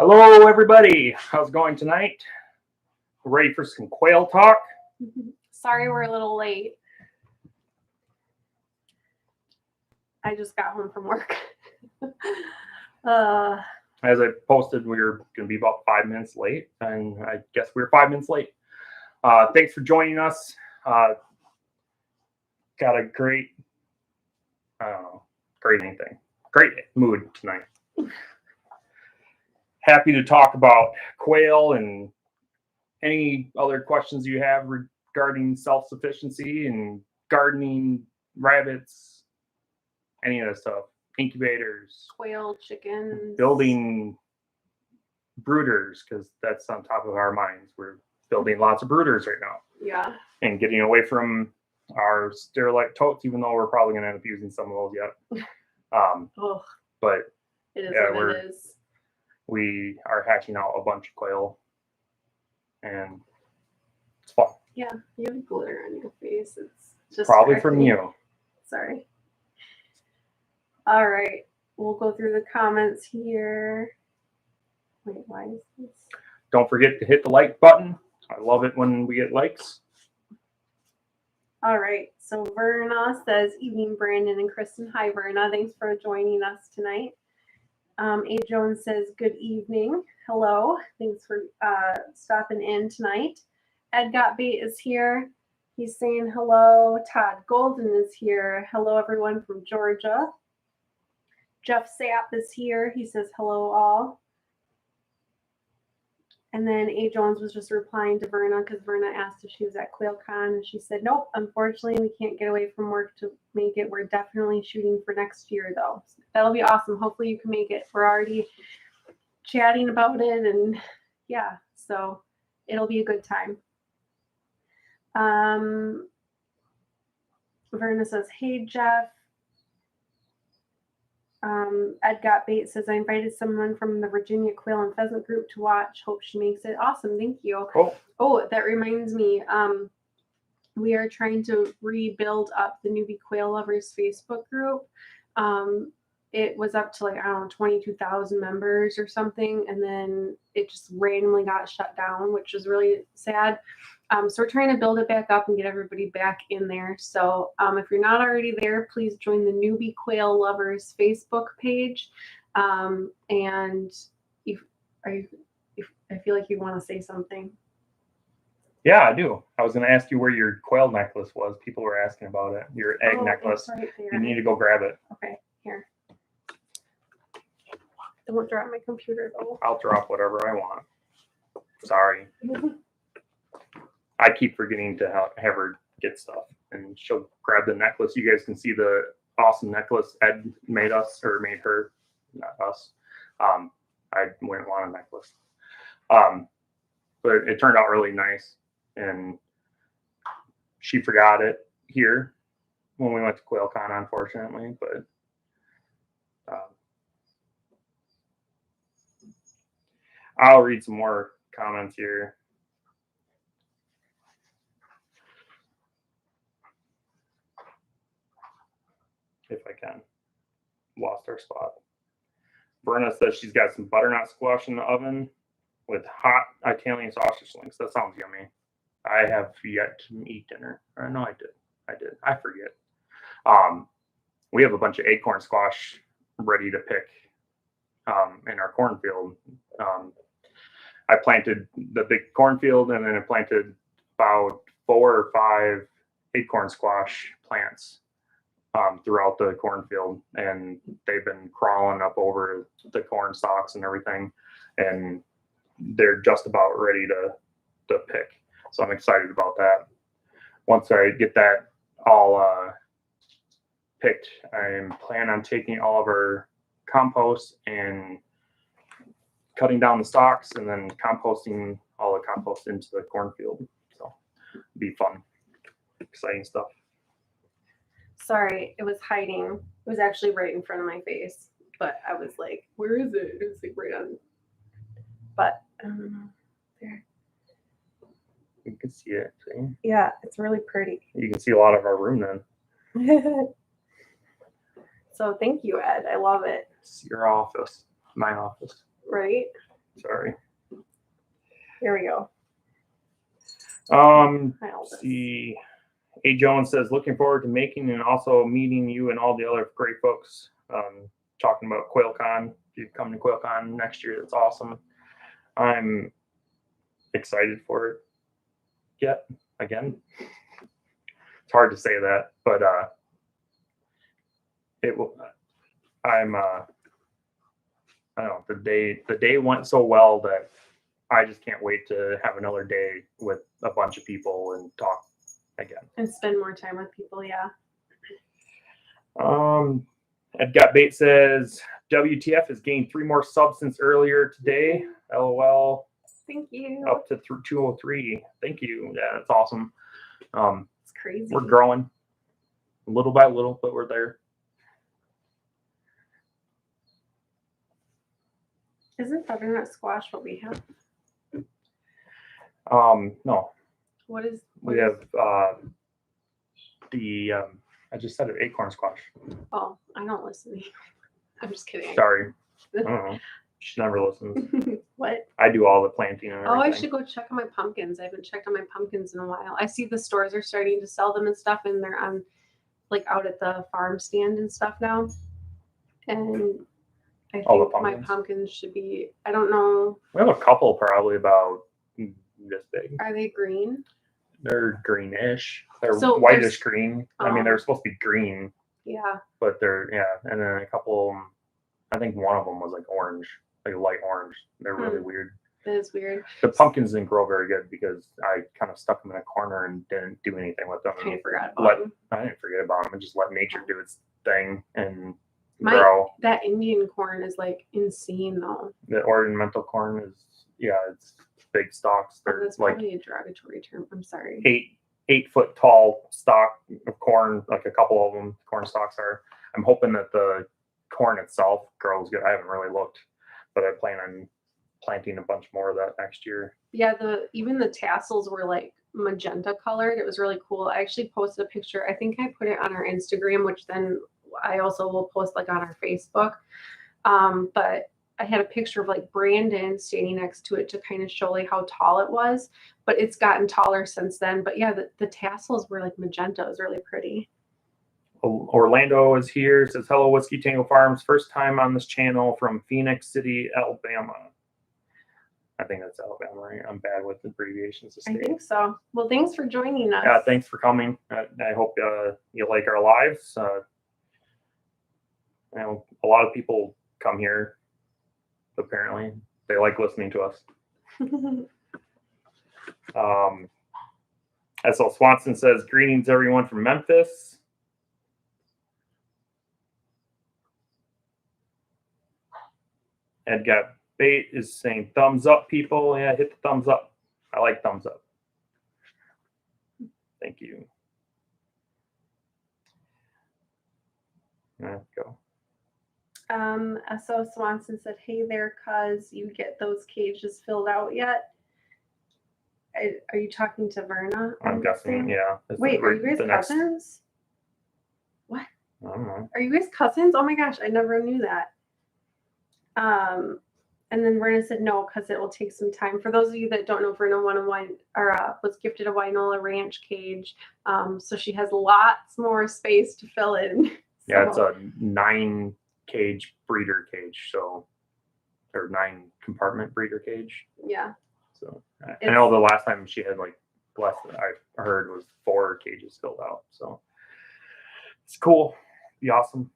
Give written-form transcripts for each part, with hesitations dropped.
Hello, everybody. How's it going tonight? Ready for some quail talk? Sorry we're a little late. I just got home from work. As I posted, we were going to be about 5 minutes late, and I guess we were 5 minutes late. Thanks for joining us. Got a great, great mood tonight. Happy to talk about quail and any other questions you have regarding self-sufficiency and gardening, rabbits, any of that stuff. Incubators, quail, chickens, building brooders, because that's on top of our minds. We're building lots of brooders right now. Yeah. And getting away from our sterilite totes, even though we're probably going to end up using some of those yet. But it is yeah, what it is. We are hatching out a bunch of quail, and it's fun. Yeah, you have glitter on your face. It's just probably from you. Sorry. All right, we'll go through the comments here. Wait, why is this? Don't forget to hit the like button. I love it when we get likes. All right, so Verna says, evening, Brandon and Kristen. Hi, Verna. Thanks for joining us tonight. A. Jones says, good evening. Hello. Thanks for stopping in tonight. Ed Got Bait is here. He's saying hello. Todd Golden is here. Hello, everyone from Georgia. Jeff Sapp is here. He says, hello, all. And then A. Jones was just replying to Verna because Verna asked if she was at QuailCon, and she said, nope, unfortunately, we can't get away from work to make it. We're definitely shooting for next year, though. So that'll be awesome. Hopefully you can make it. We're already chatting about it, and yeah, so it'll be a good time. Verna says, hey, Jeff. Ed Got Bait says, I invited someone from the Virginia Quail and Pheasant group to watch. Hope she makes it. Awesome. Thank you. Cool. Oh, that reminds me. We are trying to rebuild up the Newbie Quail Lovers Facebook group. It was up to 22,000 members or something. And then it just randomly got shut down, which was really sad. So we're trying to build it back up and get everybody back in there. So if you're not already there, please join the Newbie Quail Lovers Facebook page. And I feel like you want to say something. Yeah, I do. I was going to ask you where your quail necklace was. People were asking about it. Your egg necklace. It's right there. You need to go grab it. Okay, here. Don't drop my computer though. I'll drop whatever I want. Sorry. I keep forgetting to have her get stuff, and she'll grab the necklace. You guys can see the awesome necklace Ed made us, or made her, not us. I wouldn't want a necklace. But it turned out really nice, and she forgot it here when we went to QuailCon, unfortunately. But I'll read some more comments here. If I can. Lost our spot. Verna says she's got some butternut squash in the oven with hot Italian sausage links. That sounds yummy. I have yet to eat dinner. No, I did. I forget. We have a bunch of acorn squash ready to pick in our cornfield. I planted the big cornfield, and then I planted about 4 or 5 acorn squash plants throughout the cornfield, and they've been crawling up over the corn stalks and everything, and they're just about ready to pick. So I'm excited about that. Once I get that all picked, I'm planning on taking all of our compost and cutting down the stalks, and then composting all the compost into the cornfield. So it'll be fun, exciting stuff. Sorry, it was hiding. It was actually right in front of my face, but I was like, where is it? It was right on. But there. You can see it. See? Yeah, it's really pretty. You can see a lot of our room then. So thank you, Ed. I love it. It's your office, my office. Right? Sorry. Here we go. Let's see. A. Jones says, looking forward to making and also meeting you and all the other great folks. Talking about QuailCon. If you come to QuailCon next year, that's awesome. I'm excited for it. Yet again, it's hard to say that, but it will. I don't know. The day went so well that I just can't wait to have another day with a bunch of people and talk again. And spend more time with people, yeah. Ed Got Bait says, WTF has gained 3 more subs since earlier today. LOL. Thank you. Up to 203. Thank you. Yeah, that's awesome. It's crazy. We're growing little by little, but we're there. Isn't butternut squash what we have? No. What is? We have I just said it, acorn squash. Oh, I don't listen to you. I'm just kidding. Sorry. I don't know. She never listens. What? I do all the planting and everything. Oh, I should go check on my pumpkins. I haven't checked on my pumpkins in a while. I see the stores are starting to sell them and stuff, and they're on, like, out at the farm stand and stuff now. And I think my pumpkins should be, I don't know. We have a couple probably about this big. Are they green? They're greenish. They're So whitish green. I mean, they're supposed to be green. Yeah. But they're, yeah. And then a couple, I think one of them was like orange, like light orange. They're really weird. That is weird. The pumpkins didn't grow very good because I kind of stuck them in a corner and didn't do anything with them. I forgot about them. I didn't forget about them. I just let nature do its thing and grow. That Indian corn is like insane though. The ornamental corn is, yeah, it's big stalks. They're that's like probably a derogatory term. I'm sorry. 8 foot tall stalk of corn, like a couple of them corn stalks are. I'm hoping that the corn itself grows good. I haven't really looked, but I plan on planting a bunch more of that next year. Yeah, even the tassels were like magenta colored. It was really cool. I actually posted a picture. I think I put it on our Instagram, which then I also will post like on our Facebook. But I had a picture of like Brandon standing next to it to kind of show like how tall it was, but it's gotten taller since then. But yeah, the tassels were like magenta. It was really pretty. Orlando is here, says, hello, Whiskey Tango Farms. First time on this channel from Phoenix City, Alabama. I think that's Alabama, right? I'm bad with abbreviations. I think so. Well, thanks for joining us. Yeah, thanks for coming. I hope you like our lives. You know, a lot of people come here. Apparently, they like listening to us. S.L. Swanson says, greetings, everyone from Memphis. Ed Got Bait is saying thumbs up, people. Yeah, hit the thumbs up. I like thumbs up. Thank you. Go. S.O. Swanson said, hey there, cuz you get those cages filled out yet? Are you talking to Verna? I'm guessing, yeah. Wait, are you guys cousins? What? I don't know. Are you guys cousins? Oh my gosh, I never knew that. And then Verna said no, because it will take some time. For those of you that don't know, Verna was gifted a Wynola Ranch cage. So she has lots more space to fill in. Yeah, it's a 9 cage breeder cage, so or 9 compartment breeder cage. Yeah. So I know the last time she had like less than I heard was 4 cages filled out. So it's cool. Be awesome.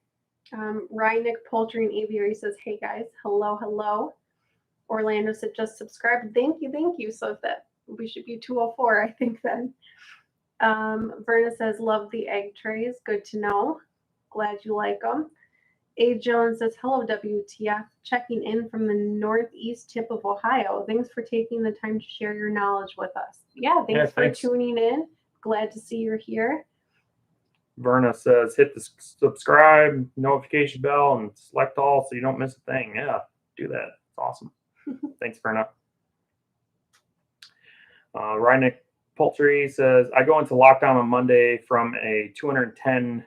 Rynick Poultry and Aviary says, hey guys, hello. Orlando said, just subscribe. Thank you. So that we should be 204, I think then. Verna says, love the egg trays. Good to know. Glad you like them. A. Jones says, hello, WTF. Checking in from the northeast tip of Ohio. Thanks for taking the time to share your knowledge with us. Yeah, thanks for tuning in. Glad to see you're here. Verna says, hit the subscribe, notification bell, and select all so you don't miss a thing. Yeah, do that. It's awesome. Thanks, Verna. Rynick Poultry says, I go into lockdown on Monday from a 210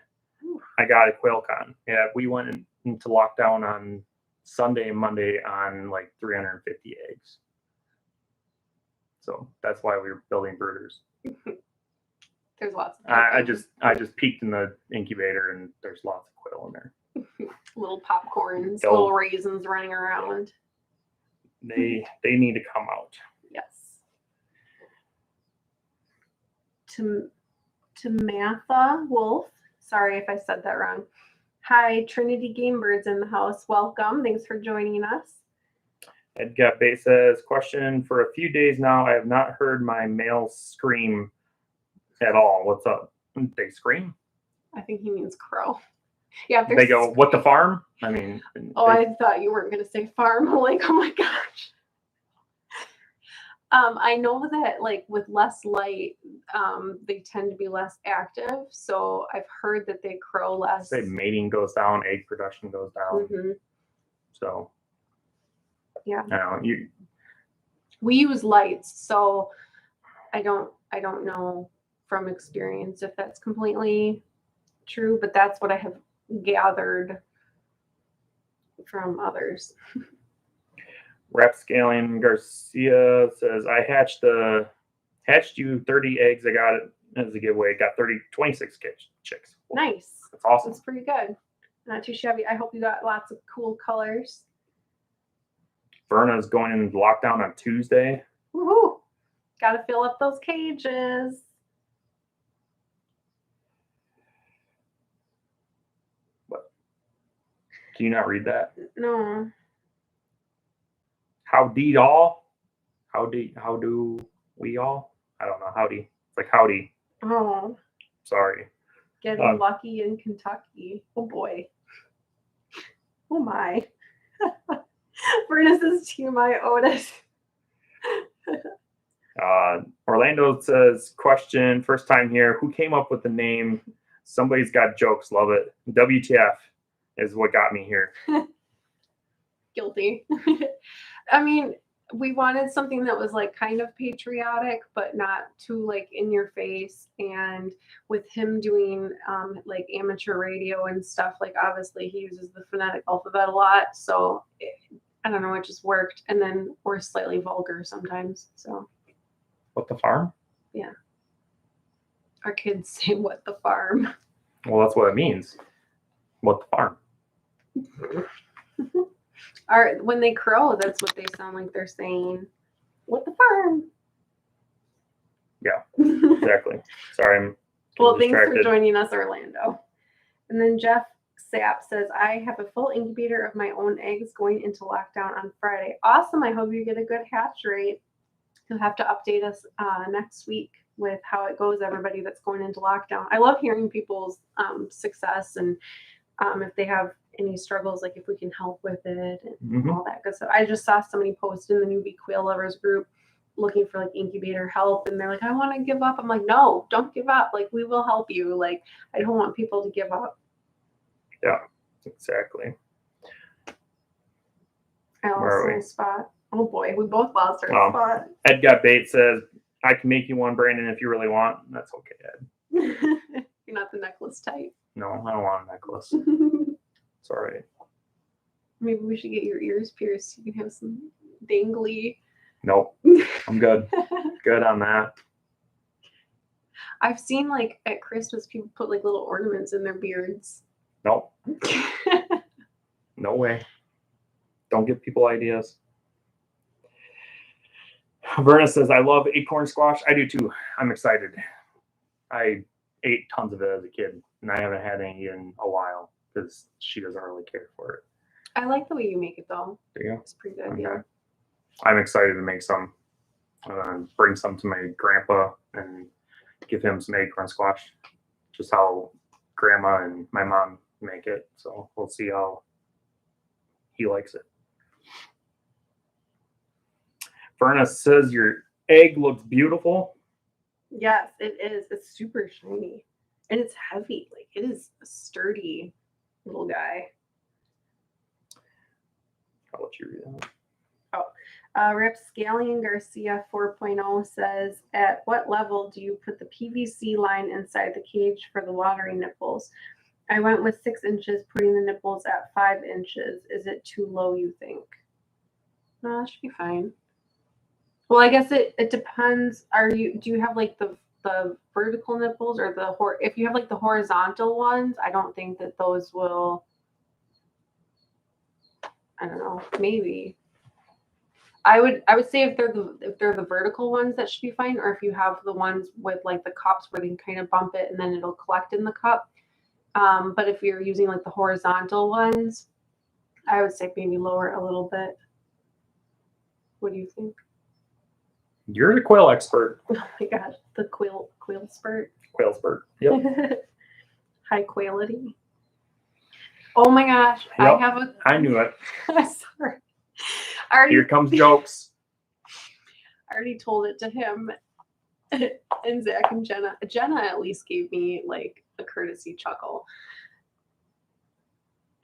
I got at QuailCon. Yeah, we went into lockdown on Sunday and Monday on like 350 eggs. So that's why we were building brooders. There's lots of I just peeked in the incubator and there's lots of quail in there. little popcorns, They'll- little raisins running around. They need to come out. Yes. Tamatha Wolf. Sorry if I said that wrong. Hi, Trinity Game Birds in the house. Welcome. Thanks for joining us. Ed Gapbait says, question, for a few days now, I have not heard my males scream at all. What's up? They scream? I think he means crow. Yeah, They go, what the farm? I mean. Oh, I thought you weren't going to say farm. I'm like, oh my gosh. I know that like with less light, they tend to be less active. So I've heard that they crow less. Say mating goes down, egg production goes down. Mm-hmm. So yeah, I don't know, we use lights, so I don't know from experience if that's completely true, but that's what I have gathered from others. Rapscallion Garcia says, I hatched you 30 eggs. I got it as a giveaway. Got 26 chicks. Nice. That's awesome. That's pretty good. Not too shabby. I hope you got lots of cool colors. Verna's going into lockdown on Tuesday. Woohoo! Got to fill up those cages. What? Can you not read that? No. Howdy all? How do we all? I don't know. Howdy. It's like howdy. Oh. Sorry. Getting lucky in Kentucky. Oh boy. Oh my. Bernice is TMI Otis. Orlando says, question, first time here. Who came up with the name? Somebody's got jokes. Love it. WTF is what got me here. Guilty. I mean, we wanted something that was like kind of patriotic, but not too like in your face. And with him doing like amateur radio and stuff, like obviously he uses the phonetic alphabet a lot. So I don't know, it just worked. And then we're slightly vulgar sometimes. So What the farm? yeah. Our kids say what the farm. Well, that's what it means. What the farm? When they crow, that's what they sound like they're saying. What the farm? Yeah, exactly. Sorry, I'm well, distracted. Thanks for joining us, Orlando. And then Jeff Sapp says, I have a full incubator of my own eggs going into lockdown on Friday. Awesome. I hope you get a good hatch rate. You'll have to update us next week with how it goes, everybody that's going into lockdown. I love hearing people's success and if they have any struggles, like if we can help with it and all that good stuff. I just saw somebody post in the newbie quail lovers group looking for like incubator help, and they're like, I want to give up. I'm like, no, don't give up. Like, we will help you. Like, I don't want people to give up. Yeah, exactly. I lost my spot. Oh boy, we both lost our spot. Ed Got Bait says, I can make you one, Brandon, if you really want. That's okay, Ed. You're not the necklace type. No, I don't want a necklace. It's all right. Maybe we should get your ears pierced. You can have some dangly. Nope. I'm good. Good on that. I've seen like at Christmas people put like little ornaments in their beards. Nope. No way. Don't give people ideas. Verna says, I love acorn squash. I do too. I'm excited. I ate tons of it as a kid, and I haven't had any in a while because she doesn't really care for it. I like the way you make it though. There you go. It's pretty good. Okay. Yeah. I'm excited to make some. Bring some to my grandpa and give him some acorn squash. Just how grandma and my mom make it. So we'll see how he likes it. Verna says your egg looks beautiful. Yes, it is. It's super shiny. And it's heavy. Like, it is a sturdy little guy. I'll let you read that. Rapscallion Garcia 4.0 says, at what level do you put the PVC line inside the cage for the watering nipples? I went with 6 inches, putting the nipples at 5 inches. Is it too low, you think? No, that should be fine. Well, I guess it depends. Do you have like the vertical nipples or if you have like the horizontal ones, I don't think that those will, I don't know, maybe. I would say if they're the vertical ones, that should be fine, or if you have the ones with like the cups where they can kind of bump it and then it'll collect in the cup. But if you're using like the horizontal ones, I would say maybe lower it a little bit. What do you think? You're the quail expert. Oh my gosh, the quail spurt. Quail spurt. Yep. High quality. Oh my gosh, Yep. I knew it. Sorry. Here comes jokes. I already told it to him and Zach and Jenna. Jenna at least gave me like a courtesy chuckle.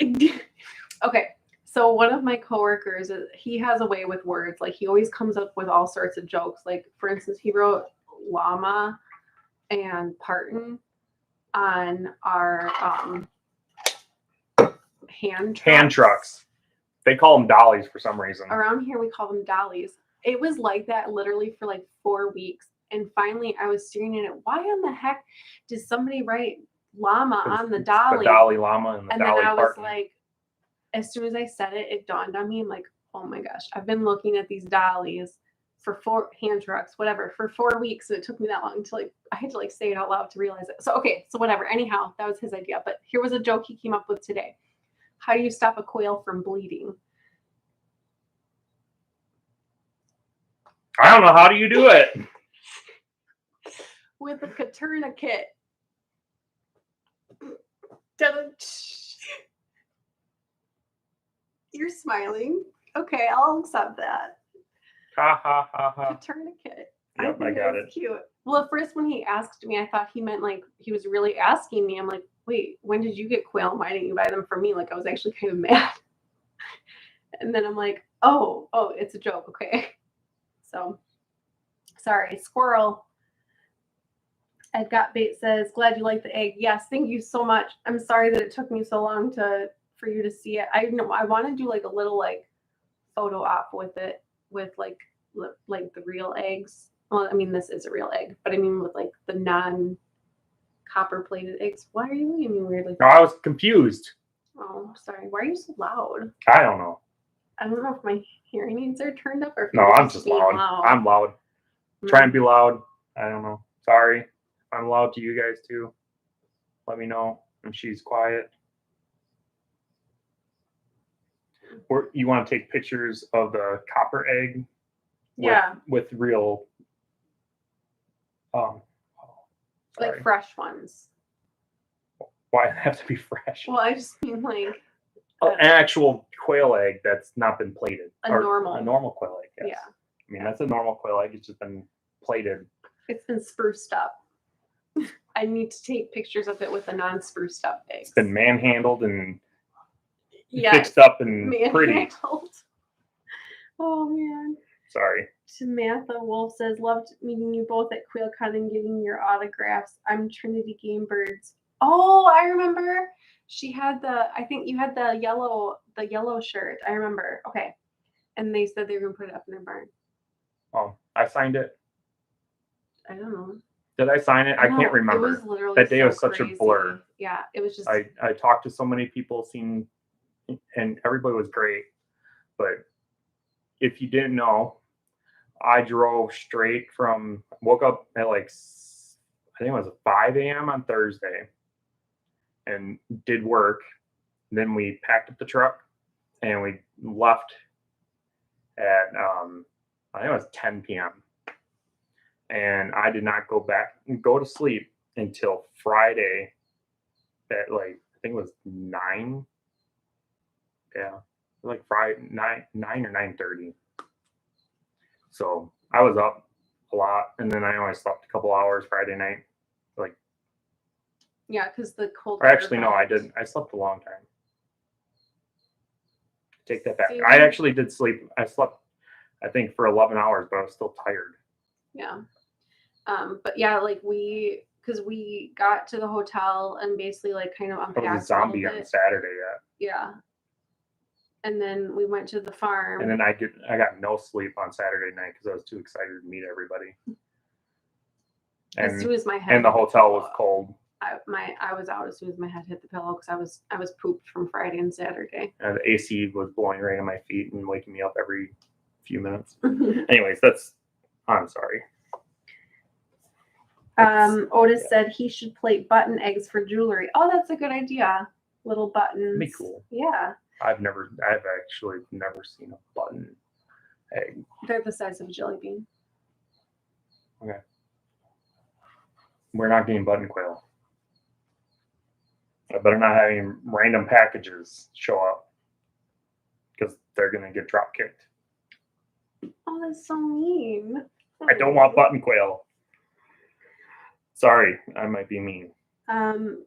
Okay, so one of my coworkers, he has a way with words. Like he always comes up with all sorts of jokes. Like for instance, he wrote llama and parton on our hand trucks. They call them dollies for some reason. Around here, we call them dollies. It was like that literally for like 4 weeks. And finally, I was staring at it. Why in the heck did somebody write llama on the dolly? The dolly llama and the dolly then I was parton. like, as soon as I said it, it dawned on me. I'm like, oh my gosh, I've been looking at these dollies for 4 hand trucks, whatever, for 4 weeks. And it took me that long to I had to say it out loud to realize it. So, okay, so whatever. Anyhow, that was his idea. But here was a joke he came up with today. How do you stop a quail from bleeding? I don't know. How do you do it? With a Coturnix. You're smiling. Okay, I'll accept that. Ha ha ha ha. Coturnix. Yep, I got it. Cute. Well, at first when he asked me, I thought he meant like he was really asking me. I'm like, wait, when did you get quail? Why didn't you buy them for me? Like I was actually kind of mad. And then I'm like, oh, it's a joke. Okay. So, sorry, squirrel. I've got bait says, glad you like the egg. Yes, thank you so much. I'm sorry that it took me so long for you to see it. I know I want to do like a little like photo op with it, with like the real eggs. Well, I mean this is a real egg, but I mean with like the non-copper plated eggs. Why are you looking at me weirdly? No, I was confused. Oh, sorry. Why are you so loud? I don't know. I don't know if my hearing aids are turned up or if no, I'm just loud. I'm loud. Try and be loud. I don't know. Sorry. I'm loud to you guys too. Let me know when she's quiet. Or you want to take pictures of the copper egg? With real like fresh ones. Why it have to be fresh? Well, I just mean like an actual quail egg that's not been plated. A normal quail egg, yes. Yeah. I mean, that's a normal quail egg. It's just been plated. It's been spruced up. I need to take pictures of it with a non-spruced up egg. It's been manhandled and fixed up and pretty. Oh, man. Sorry. Samantha Wolf says, loved meeting you both at QuailCon and getting your autographs. I'm Trinity Game Birds. Oh, I remember. She had I think you had the yellow shirt. I remember. Okay. And they said they were going to put it up in their barn. Oh, I signed it. I don't know. Did I sign it? I can't remember. It was literally that day so was such crazy. a blur. Yeah, it was just. I talked to so many people, and everybody was great. But if you didn't know, I drove straight woke up at I think it was 5 a.m. on Thursday, and did work. Then we packed up the truck, and we left at I think it was 10 p.m. And I did not go to sleep until Friday at I think it was 9. Yeah. Like Friday, 9 or 9:30. So I was up a lot. And then I only slept a couple hours Friday night. Yeah, because the cold. Or actually, no, I didn't. I slept a long time. Take that back. I actually did sleep. I slept, I think, for 11 hours, but I was still tired. Yeah. But yeah, we because we got to the hotel and basically like kind of I was unpacked a zombie all of on it. Saturday yet. Yeah. And then we went to the farm. And then I got no sleep on Saturday night because I was too excited to meet everybody. As soon as my head and the hit hotel pillow, was cold. I was out as soon as my head hit the pillow because I was pooped from Friday and Saturday. And the AC was blowing right on my feet and waking me up every few minutes. Anyways, I'm sorry. Otis said he should plate button eggs for jewelry. Oh, that's a good idea. Little buttons. That'd be cool. Yeah. I've actually never seen a button egg. They're the size of a jelly bean. Okay. We're not getting button quail. I better not have any random packages show up because they're gonna get drop kicked. Oh, that's so mean. I don't want button quail. Sorry, I might be mean.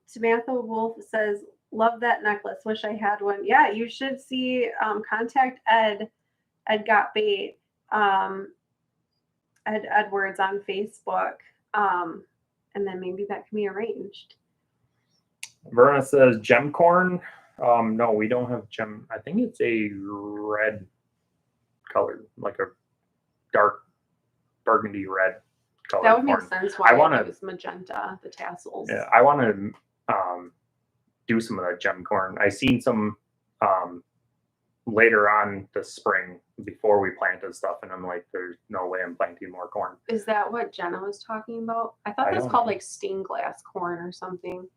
Samantha Wolf says, love that necklace. Wish I had one. Yeah, you should see, contact Ed Got Bait, Ed Edwards on Facebook. And then maybe that can be arranged. Verna says gem corn. No, we don't have gem. I think it's a red colored, like a dark burgundy red color. That would corn. make sense why it was magenta, the tassels. Yeah, I want to do some of that gem corn. I seen some later on this spring before we planted stuff, and I'm like, there's no way I'm planting more corn. Is that what Jenna was talking about? I thought that was called like stained glass corn or something.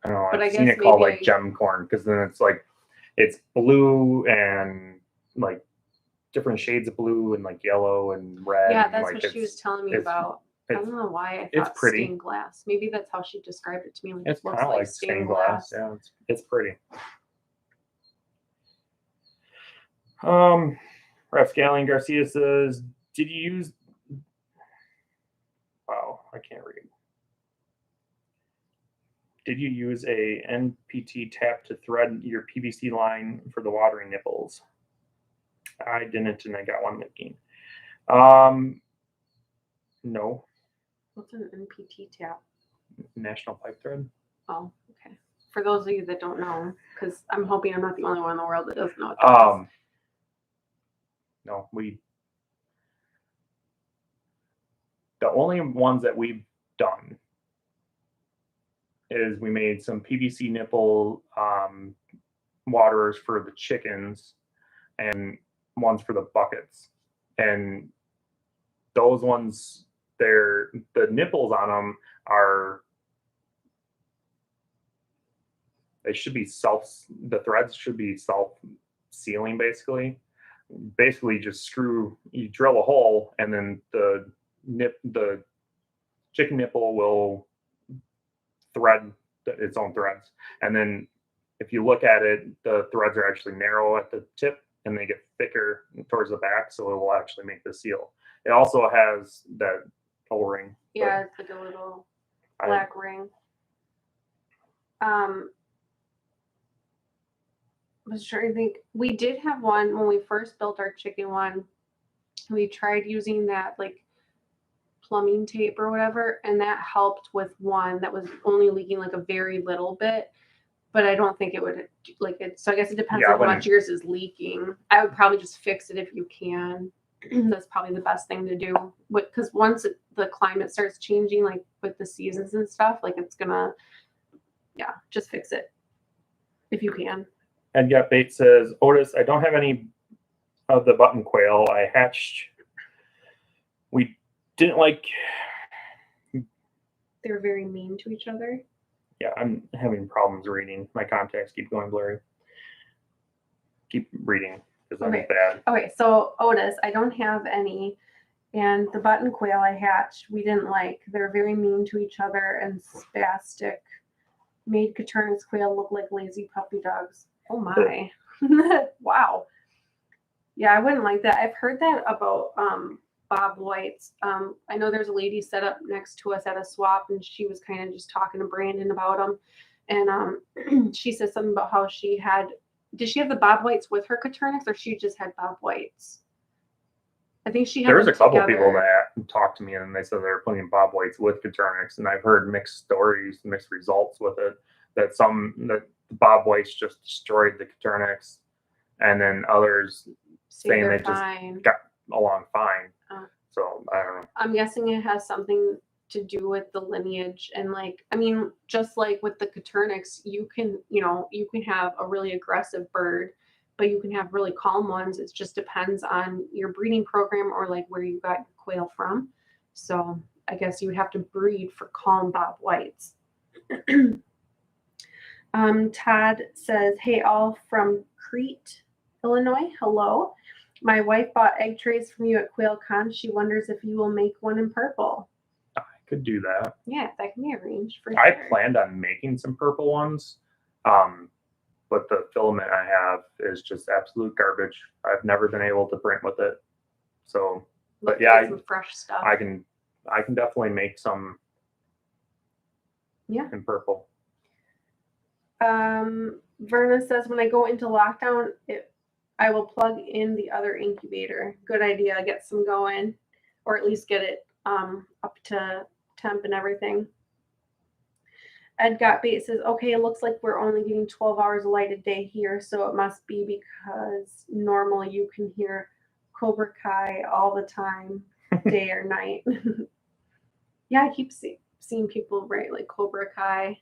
I don't know. But I've seen it called like gem corn because then it's like it's blue and like different shades of blue and like yellow and red. Yeah, that's like what she was telling me about. I don't know why I thought pretty. Stained glass. Maybe that's how she described it to me. Like, it's kind of like stained glass. Yeah, it's pretty. Rascallion Garcia says, "Did you use?" Wow, I can't read. Did you use a NPT tap to thread your PVC line for the watering nipples? I didn't, and I got one leaking. No. What's an NPT tap? National pipe thread. Oh, okay. For those of you that don't know, because I'm hoping I'm not the only one in the world that doesn't know what that is. No, the only ones that we've done is we made some PVC nipple waterers for the chickens and ones for the buckets. And those ones, the nipples on them the threads should be self-sealing basically. Basically just you drill a hole and then the chicken nipple will thread its own threads. And then if you look at it, the threads are actually narrow at the tip and they get thicker towards the back, so it will actually make the seal. It also has that O-ring. Yeah, it's like a little black ring. I was trying to think. We did have one when we first built our chicken one. We tried using that like plumbing tape or whatever, and that helped with one that was only leaking like a very little bit. But I don't think it would like it. So I guess it depends on how much yours is leaking. I would probably just fix it if you can. That's probably the best thing to do. Because once the climate starts changing, like with the seasons and stuff, like it's gonna, just fix it if you can. And Got Bait says, Otis, I don't have any of the button quail I hatched. We didn't like. They're very mean to each other. Yeah, I'm having problems reading. My contacts keep going blurry. Keep reading because I'm bad. Okay, so Otis, I don't have any. And the button quail I hatched, we didn't like. They're very mean to each other and spastic. Made Coturnix quail look like lazy puppy dogs. Oh my. Wow. Yeah, I wouldn't like that. I've heard that about Bob White's. I know there's a lady set up next to us at a swap, and she was kind of just talking to Brandon about them. And she said something about how did she have the Bob Whites with her Coturnix, or she just had Bob Whites? I think she had There's them a couple together. people that talked to me and they said they're putting bob whites with Coturnix, and I've heard mixed stories, mixed results with it. That the bob whites just destroyed the Coturnix, and then others saying they just got along fine. So I don't know. I'm guessing it has something to do with the lineage, and I mean, just like with the Coturnix, you can have a really aggressive bird, but you can have really calm ones. It just depends on your breeding program or like where you got your quail from. So I guess you would have to breed for calm bob whites. Todd says, "Hey, all from Crete, Illinois. Hello. My wife bought egg trays from you at QuailCon. She wonders if you will make one in purple." I could do that. Yeah, that can be arranged for I sure. planned on making some purple ones, but the filament I have is just absolute garbage. I've never been able to print with it. So, but yeah, some fresh stuff. I can definitely make some. Yeah. In purple. Verna says, "When I go into lockdown, I will plug in the other incubator." Good idea. Get some going, or at least get it up to temp and everything. Ed Got Bait says, "Okay, it looks like we're only getting 12 hours of light a day here, so it must be because normally you can hear Cobra Kai all the time, day or night." Yeah, I keep seeing people write like Cobra Kai.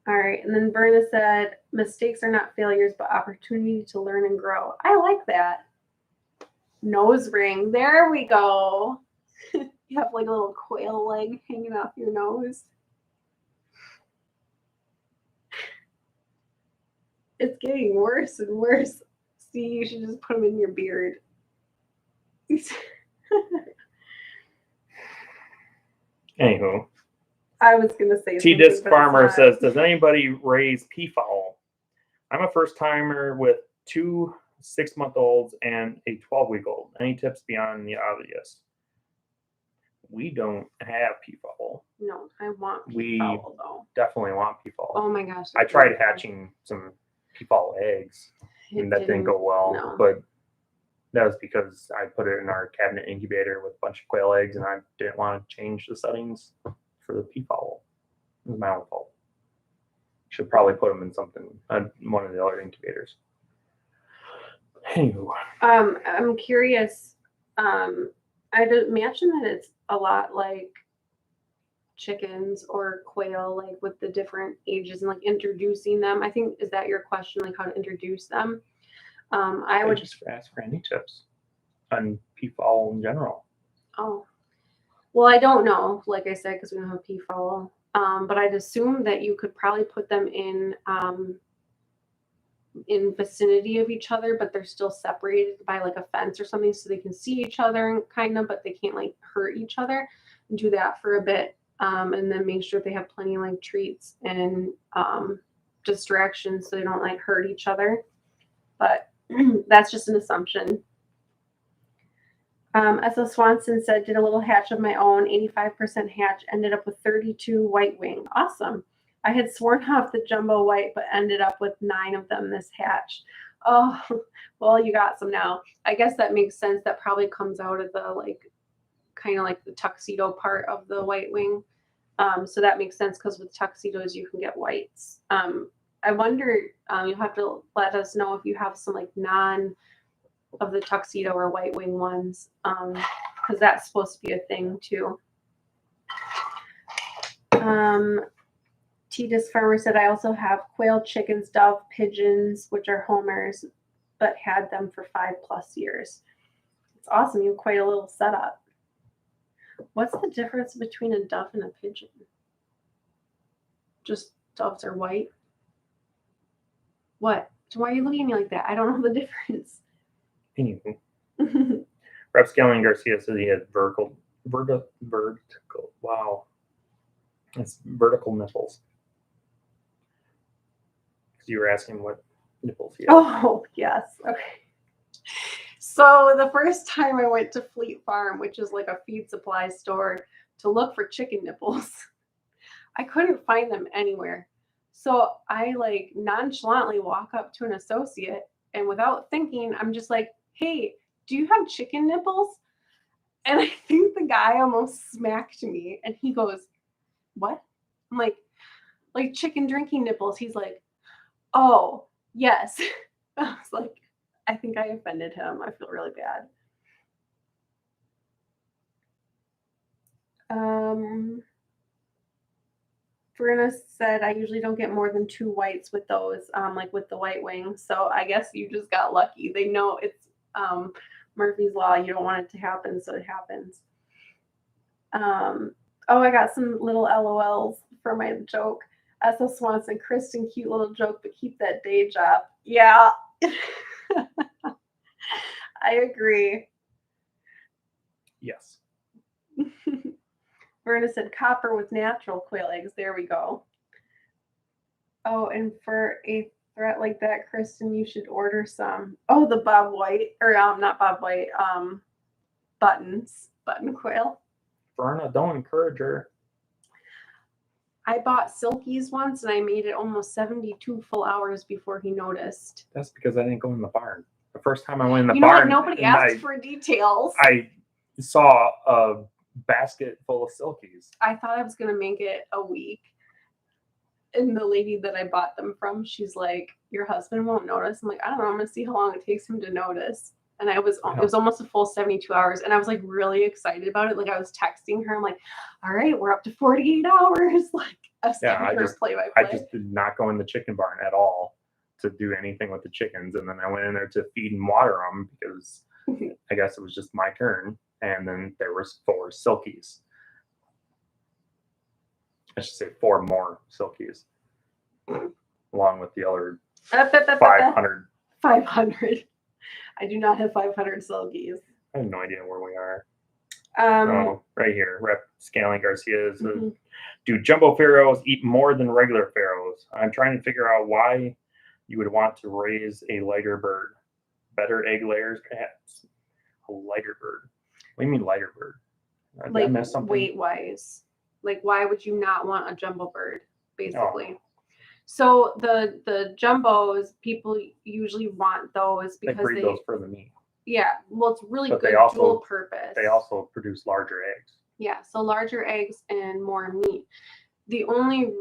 All right, and then Verna said, "Mistakes are not failures, but opportunity to learn and grow." I like that. Nose ring. There we go. You have like a little quail leg hanging off your nose. It's getting worse and worse. See, you should just put them in your beard. Anywho. I was going to say T-Disc Farmer says, "Does anybody raise peafowl? I'm a first timer with 2 6-month-olds and a 12-week-old. Any tips beyond the obvious?" We don't have peafowl. No, I want peafowl though. Definitely want peafowl. Oh my gosh. I tried hatching some peafowl eggs and that didn't go well. No. But that was because I put it in our cabinet incubator with a bunch of quail eggs and I didn't want to change the settings for the peafowl. It was my own fault. Should probably put them in one of the other incubators. Anyway. I'm curious. I'd imagine that it's a lot like chickens or quail, like with the different ages and like introducing them. I think, is that your question, like how to introduce them? I would just ask for any tips on peafowl in general. Oh, well, I don't know, like I said, because we don't have peafowl. But I'd assume that you could probably put them in vicinity of each other, but they're still separated by like a fence or something, so they can see each other kind of, but they can't like hurt each other. And do that for a bit, and then make sure they have plenty of like treats and distractions so they don't like hurt each other. But that's just an assumption. S.L. Swanson said, "Did a little hatch of my own, 85% hatch, ended up with 32 white wing. Awesome. I had sworn off the jumbo white, but ended up with 9 of them this hatch." Oh, well, you got some now. I guess that makes sense. That probably comes out of the kind of like the tuxedo part of the white wing. So that makes sense because with tuxedos you can get whites. I wonder, you'll have to let us know if you have some like non of the tuxedo or white wing ones, because that's supposed to be a thing too. T-Disc Farmer said, "I also have quail, chickens, dove, pigeons, which are homers, but had them for 5+ years." It's awesome. You have quite a little setup. What's the difference between a dove and a pigeon? Just doves are white? What? Why are you looking at me like that? I don't know the difference. Anyway. Rapscallion Garcia says he had vertical. Wow. It's vertical nipples. Because you were asking what nipples he had. Oh, yes. Okay. So the first time I went to Fleet Farm, which is like a feed supply store, to look for chicken nipples, I couldn't find them anywhere. So I like nonchalantly walk up to an associate, and without thinking, I'm just like, "Hey, do you have chicken nipples? And I think the guy almost smacked me, and he goes, what? I'm like chicken drinking nipples. He's like, oh, yes. I was like, I think I offended him. I feel really bad. Verna said, I usually don't get more than 2 whites with those, like with the white wings. So I guess you just got lucky. They know it's Murphy's Law. You don't want it to happen, so it happens. Oh, I got some little LOLs for my joke. S.S. Swanson, Kristen, cute little joke, but keep that day job. Yeah. I agree. Yes. Verna said copper with natural quail eggs. There we go. Oh, and for a threat like that, Kristen, you should order some. Oh, the Bob White, or not Bob White, button quail. Verna, don't encourage her. I bought Silkies once, and I made it almost 72 full hours before he noticed. That's because I didn't go in the barn. The first time I went in the you know barn, what? Nobody asked for details. I saw a basket full of Silkies. I thought I was going to make it a week. And the lady that I bought them from, she's like, your husband won't notice. I'm like, I don't know. I'm going to see how long it takes him to notice. And it was almost a full 72 hours. And I was like really excited about it. Like I was texting her. I'm like, all right, we're up to 48 hours. Like I was play-by-play. I just did not go in the chicken barn at all to do anything with the chickens. And then I went in there to feed and water them because I guess it was just my turn. And then there was 4 Silkies. I should say 4 more Silkies, along with the other 500. 500. I do not have 500 Silkies. I have no idea where we are. Right here. Rep. Scaling Garcia says, do jumbo pharaohs eat more than regular pharaohs? I'm trying to figure out why you would want to raise a lighter bird. Better egg layers, perhaps. A lighter bird. What do you mean lighter bird? Did I miss something? Weight-wise. Like, why would you not want a jumbo bird, basically? Oh. So the jumbos, people usually want those because they breed those for the meat. Yeah, well, it's really good dual purpose. They also produce larger eggs. Yeah, so larger eggs and more meat. The only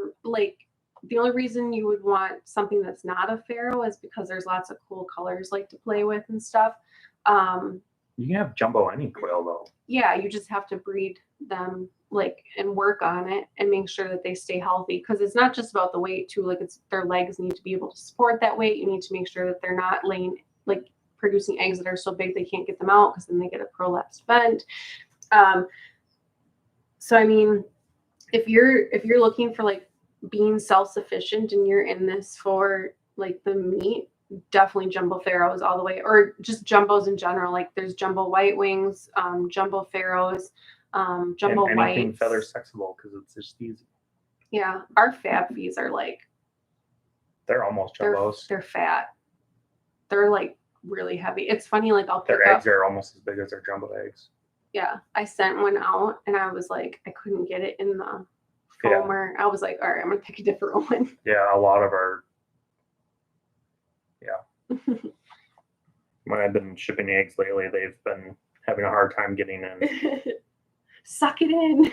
reason you would want something that's not a pharaoh is because there's lots of cool colors like to play with and stuff. You can have jumbo any quail though. Yeah, you just have to breed them and work on it and make sure that they stay healthy, because it's not just about the weight too. Like their legs need to be able to support that weight. You need to make sure that they're not producing eggs that are so big they can't get them out, because then they get a prolapsed vent. So I mean, if you're looking for being self-sufficient and you're in this for the meat, definitely jumbo pharaohs all the way, or just jumbos in general. Like there's jumbo white wings, jumbo pharaohs, jumbo and whites. Anything feather sexable, because it's just easy. Yeah, our fat fees are they're almost jumbos. They're fat. They're really heavy. It's funny, I'll pick their eggs are almost as big as their jumbo eggs. Yeah, I sent one out and I was I couldn't get it in the foamer. Yeah. I was like, all right, I'm gonna pick a different one. Yeah, a lot of our when I've been shipping eggs lately, they've been having a hard time getting in. Suck it in.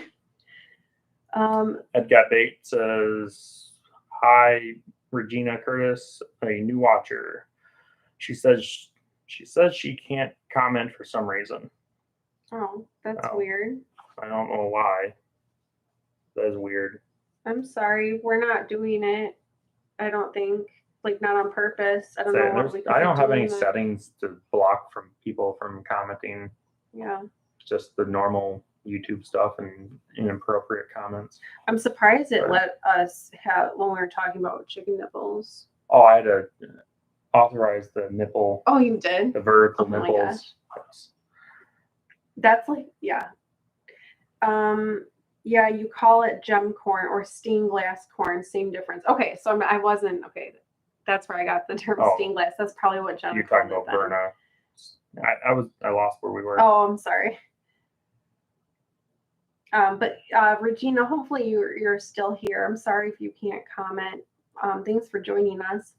Ed Got Bait says, hi, Regina Curtis, a new watcher. She says she can't comment for some reason. Oh, that's weird. I don't know why. That is weird. I'm sorry. We're not doing it. I don't think. Not on purpose. I don't know what we could I don't have any settings to block from people from commenting. Yeah. Just the normal YouTube stuff and inappropriate comments. I'm surprised it let us have when we were talking about chicken nipples. Oh, I had to authorize the nipple. Oh, you did? The vertical nipples. Yes. That's yeah. Yeah, you call it gem corn or stained glass corn. Same difference. Okay, so I wasn't okay. That's where I got the term stained glass. That's probably what Jen. You're talking about Verna. I lost where we were. Oh, I'm sorry. But Regina, hopefully you're still here. I'm sorry if you can't comment. Thanks for joining us.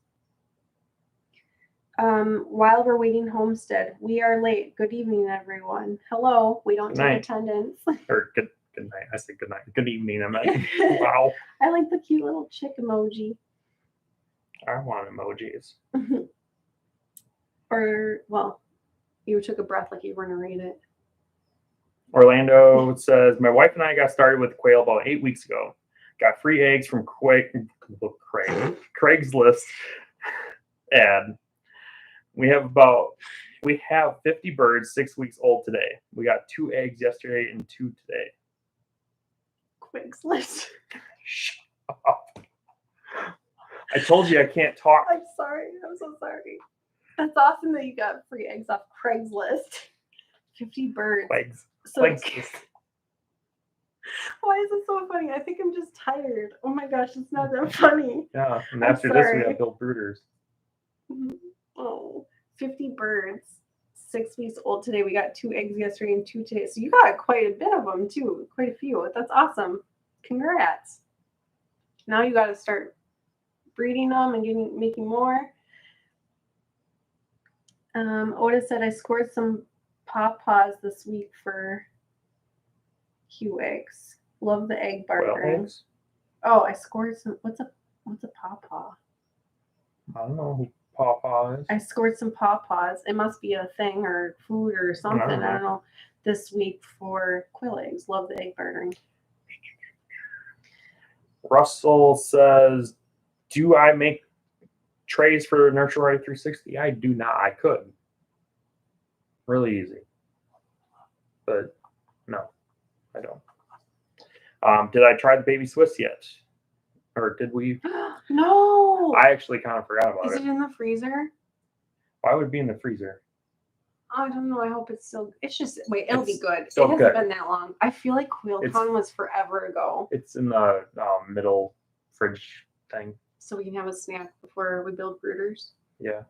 While we're waiting, Homestead, we are late. Good evening, everyone. Hello. We don't Good take night. attendance. Or good night. I said good night. Good evening. I'm like, wow. I like the cute little chick emoji. I want emojis. Or, well, you took a breath like you were going to read it. Orlando says, my wife and I got started with Quail about 8 weeks ago. Got free eggs from Craigslist ad. We have 50 birds 6 weeks old today. We got 2 eggs yesterday and 2 today. Craigslist. Shut up. I told you I can't talk. I'm sorry. I'm so sorry. That's awesome that you got free eggs off Craigslist. 50 birds. So why is it so funny? I think I'm just tired. Oh my gosh, it's not that funny. Yeah, and after this we have built brooders. Oh, 50 birds. 6 weeks old today. We got 2 eggs yesterday and 2 today. So you got quite a bit of them too. Quite a few. That's awesome. Congrats. Now you got to start breeding them and making more. Otis said I scored some pawpaws this week for Q eggs. Love the egg bartering. Oh, I scored some. What's a pawpaw? I don't know who pawpaw is. I scored some pawpaws. It must be a thing or food or something. I don't know. This week for Quail eggs. Love the egg bartering. Russell says, do I make trays for Nurture Right 360? I do not. I could. Really easy. But no, I don't. Did I try the baby Swiss yet? Or did we? No. I actually kind of forgot about it. Is it in the freezer? Why would it be in the freezer? I don't know. I hope it's still. It's just wait. It'll be good. It hasn't been that long. I feel like QuailCon was forever ago. It's in the middle fridge thing. So we can have a snack before we build brooders. Yeah.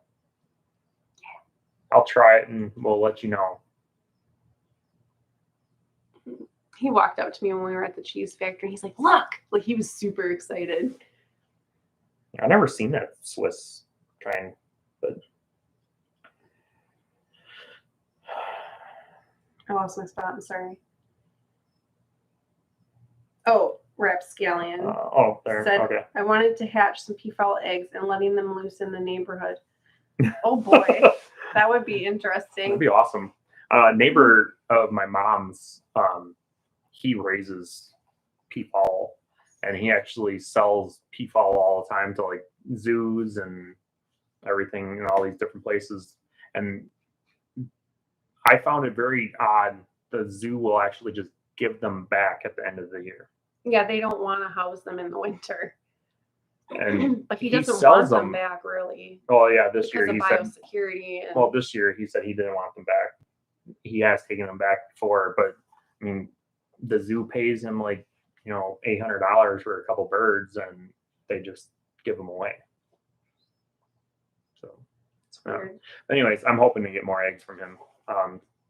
I'll try it and we'll let you know. He walked up to me when we were at the cheese factory. He's like, "Look!" Like he was super excited. I've never seen that Swiss kind, but I lost my spot. I'm sorry. Oh, Rapscallion. There. Said, okay. I wanted to hatch some peafowl eggs and letting them loose in the neighborhood. Oh boy, that would be interesting. That'd be awesome. Neighbor of my mom's, he raises peafowl, and he actually sells peafowl all the time to like zoos and everything in all these different places. And I found it very odd. The zoo will actually just give them back at the end of the year. Yeah, they don't want to house them in the winter. And but he doesn't want them back, really. Oh yeah, this year he said biosecurity. Well, this year he said he didn't want them back. He has taken them back before, but I mean, the zoo pays him like $800 for a couple birds, and they just give them away. So it's weird. Anyways, I'm hoping to get more eggs from him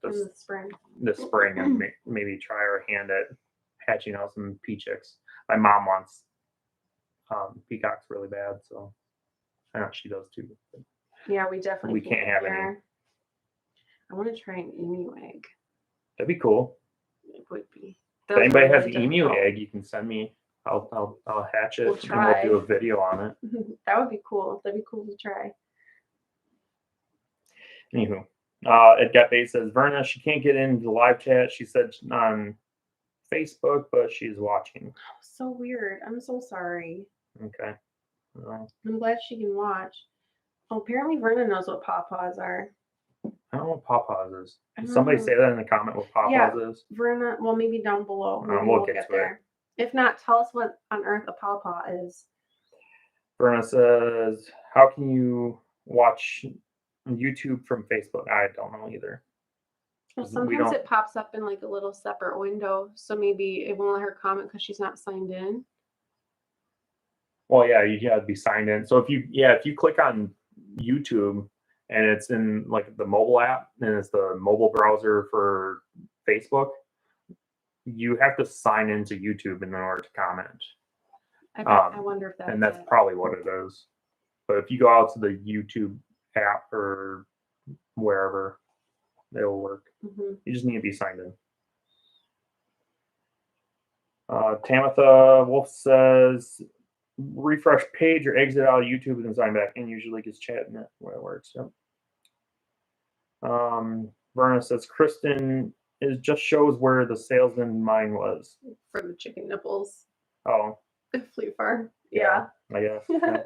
this spring, and maybe try our hand at hatching out some pea chicks. My mom wants peacocks really bad, so I know she does too. Yeah, we definitely can't have any. I want to try an emu egg. That'd be cool. It would be. If anybody has an emu egg, you can send me. I'll hatch it, and we'll do a video on it. That would be cool. That'd be cool to try. Anywho, Ed Gatbait says, Verna, she can't get into the live chat. She said on Facebook, but she's watching. So weird. I'm so sorry. Okay. I'm glad she can watch. Oh, apparently Verna knows what pawpaws are. I don't know what pawpaws is. Did somebody say that in the comment what pawpaws is? Verna, well, maybe down below. Maybe we'll get to there. If not, tell us what on earth a pawpaw is. Verna says, how can you watch YouTube from Facebook? I don't know either. Well, sometimes it pops up in like a little separate window, so maybe it won't let her comment because she's not signed in. Well, yeah, you gotta be signed in. So if you click on YouTube and it's in like the mobile app and it's the mobile browser for Facebook, you have to sign into YouTube in order to comment. I wonder if that's and that's probably what it is. But if you go out to the YouTube app or wherever. It'll work. Mm-hmm. You just need to be signed in. Tamitha Wolf says, refresh page or exit out of YouTube and sign back in. Usually gets chat in it where it works. Yep. Verna says, Kristen just shows where the salesman mine was. For the chicken nipples. Oh. Flea far. Yeah. I guess. Yeah.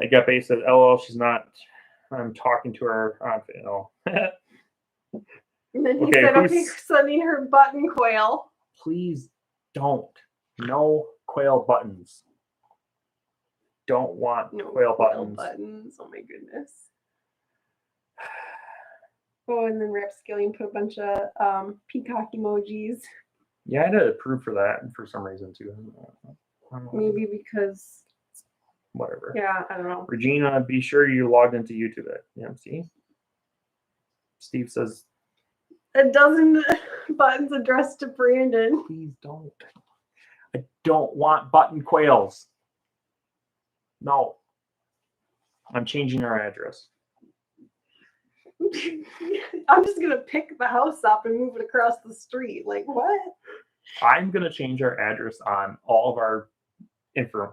I got base said, LOL, she's not. I'm talking to her. No. And then he said, okay, sending her button Quail. Please don't. No Quail buttons. Don't want Quail buttons. Oh my goodness. Oh, and then Rapscallion put a bunch of peacock emojis. Yeah, I had to approve for that for some reason too. Maybe because. Whatever. Yeah, I don't know. Regina, be sure you logged into YouTube. See? Steve says, a dozen buttons addressed to Brandon. Please don't. I don't want button quails. No. I'm changing our address. I'm just going to pick the house up and move it across the street. Like, what? I'm going to change our address on all of our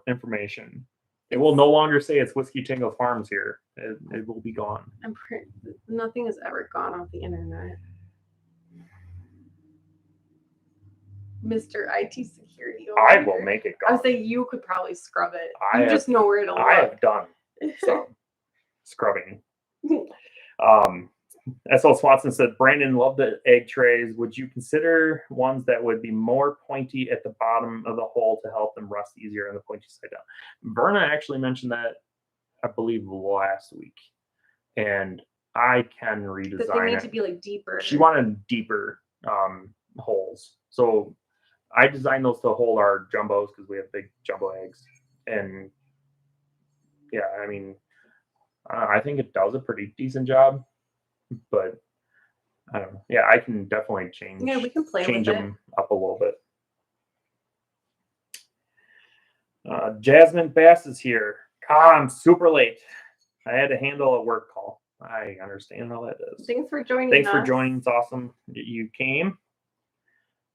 information. It will no longer say it's Whiskey Tango Farms here. It will be gone. Nothing has ever gone off the internet. Mr. IT security. I will make it go. I would say you could probably scrub it. You just know where it'll look. I have done some scrubbing. S.L. Swanson said, Brandon loved the egg trays. Would you consider ones that would be more pointy at the bottom of the hole to help them rust easier on the pointy side down? Verna actually mentioned that, I believe, last week. And I can redesign it. They need to be like deeper. She wanted deeper holes. So I designed those to hold our jumbos because we have big jumbo eggs. And yeah, I mean, I think it does a pretty decent job. But I don't know. Yeah, I can definitely change. Yeah, we can play change with them up a little bit. Jasmine Bass is here. I'm super late. I had to handle a work call. I understand how that is. Thanks for joining. Thanks for joining. It's awesome that you came.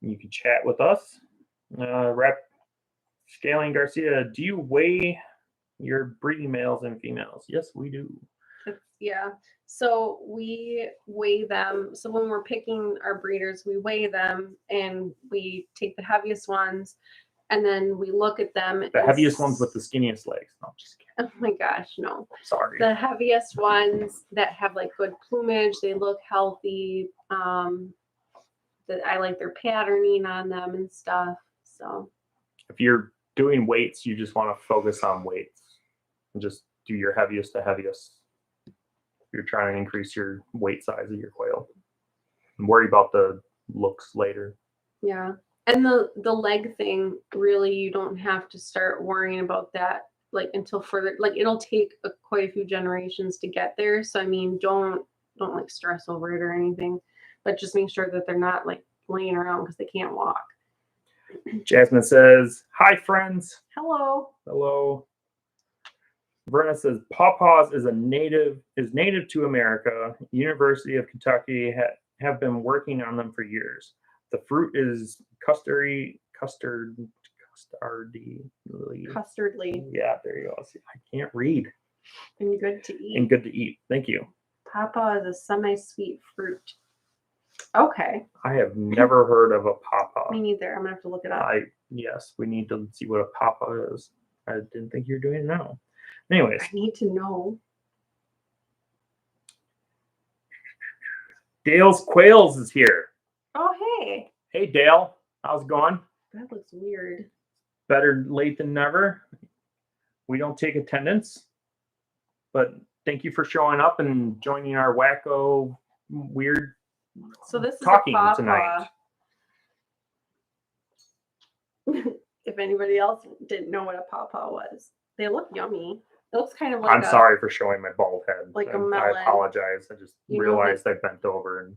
You can chat with us. Scaling Garcia, do you weigh your breeding males and females? Yes, we do. Yeah. So we weigh them. So when we're picking our breeders, we weigh them and we take the heaviest ones and then we look at them. The heaviest ones with the skinniest legs. No, just kidding. Oh my gosh, no. Sorry. The heaviest ones that have like good plumage, they look healthy. That I like their patterning on them and stuff. So if you're doing weights, you just want to focus on weights and just do your heaviest to heaviest. You're trying to increase your weight size of your quail and worry about the looks later. Yeah. And the leg thing, really, you don't have to start worrying about that like until further, like it'll take quite a few generations to get there. So, I mean, don't like stress over it or anything, but just make sure that they're not like laying around because they can't walk. Jasmine says, hi friends. Hello. Hello. Verna says, Pawpaws is native to America. University of Kentucky have been working on them for years. The fruit is custardly. Yeah, there you go. See, I can't read. And good to eat. Thank you. Pawpaw is a semi-sweet fruit. Okay. I have never heard of a pawpaw. Me neither. I'm gonna have to look it up. Yes, we need to see what a pawpaw is. I didn't think you were doing it now. Anyways. I need to know. Dale's Quails is here. Oh, hey. Hey, Dale. How's it going? That looks weird. Better late than never. We don't take attendance. But thank you for showing up and joining our wacko weird so this is talking a tonight. If anybody else didn't know what a pawpaw was. They look yummy. It looks kind of like I'm sorry for showing my bald head. Like a melon. I apologize. I just realized I bent over and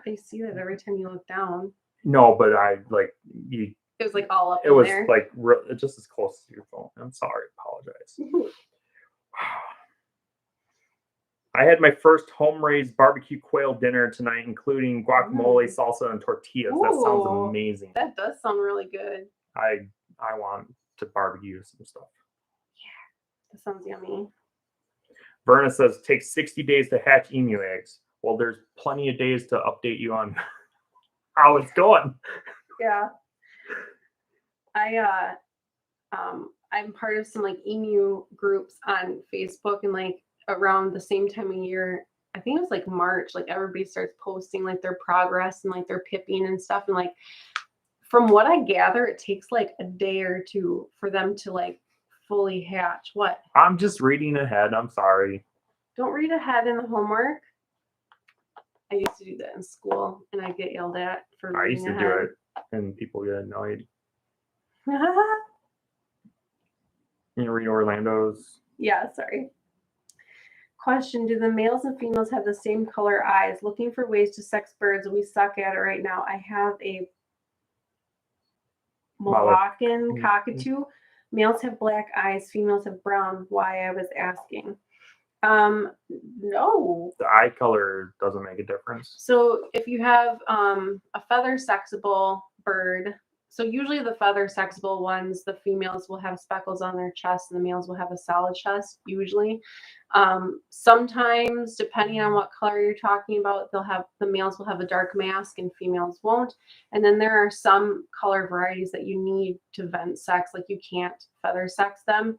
they see that every time you look down. No, but it was like all up in there. It was like just as close to your phone. I'm sorry. I apologize. I had my first home-raised barbecue quail dinner tonight, including guacamole, salsa, and tortillas. That sounds amazing. That does sound really good. I want to barbecue some stuff. Yeah, that sounds yummy. Verna says, takes 60 days to hatch emu eggs. Well, there's plenty of days to update you on how it's going. Yeah. I'm part of some like emu groups on Facebook, and like around the same time of year, I think it was like March, like everybody starts posting like their progress and like their pipping and stuff. And like from what I gather, it takes like a day or two for them to like fully hatch. What? I'm just reading ahead. I'm sorry. Don't read ahead in the homework. I used to do that in school, and I get yelled at for reading ahead. I used to do it, and people get annoyed. Can you read Orlando's? Yeah, sorry. Question: do the males and females have the same color eyes? Looking for ways to sex birds. We suck at it right now. I have a Moroccan cockatoo. Males have black eyes. Females have brown. Why? I was asking. No. The eye color doesn't make a difference. So if you have a feather sexable bird, so usually the feather sexable ones, the females will have speckles on their chest and the males will have a solid chest, usually. Sometimes, depending on what color you're talking about, the males will have a dark mask and females won't. And then there are some color varieties that you need to vent sex, like you can't feather sex them.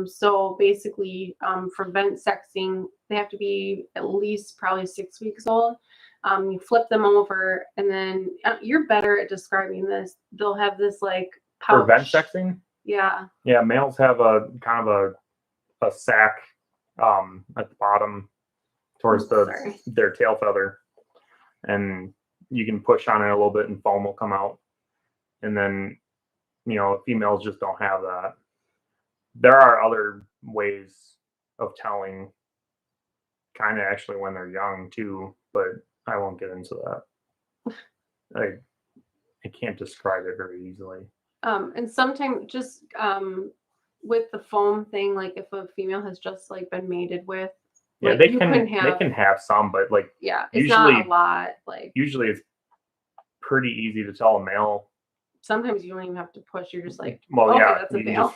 So basically, for vent sexing, they have to be at least probably 6 weeks old. You flip them over, and then you're better at describing this. They'll have this like pouch. For vent sexing? Yeah. Yeah, males have a kind of a sac at the bottom towards their tail feather, and you can push on it a little bit, and foam will come out. And then, females just don't have that. There are other ways of telling, kind of actually when they're young too, but I won't get into that. I can't describe it very easily. And sometimes just with the foam thing, like if a female has just like been mated with, yeah, they can have some, but like yeah, it's usually not a lot. Like usually it's pretty easy to tell a male. Sometimes you don't even have to push. You're just like, well, okay, yeah, that's a male.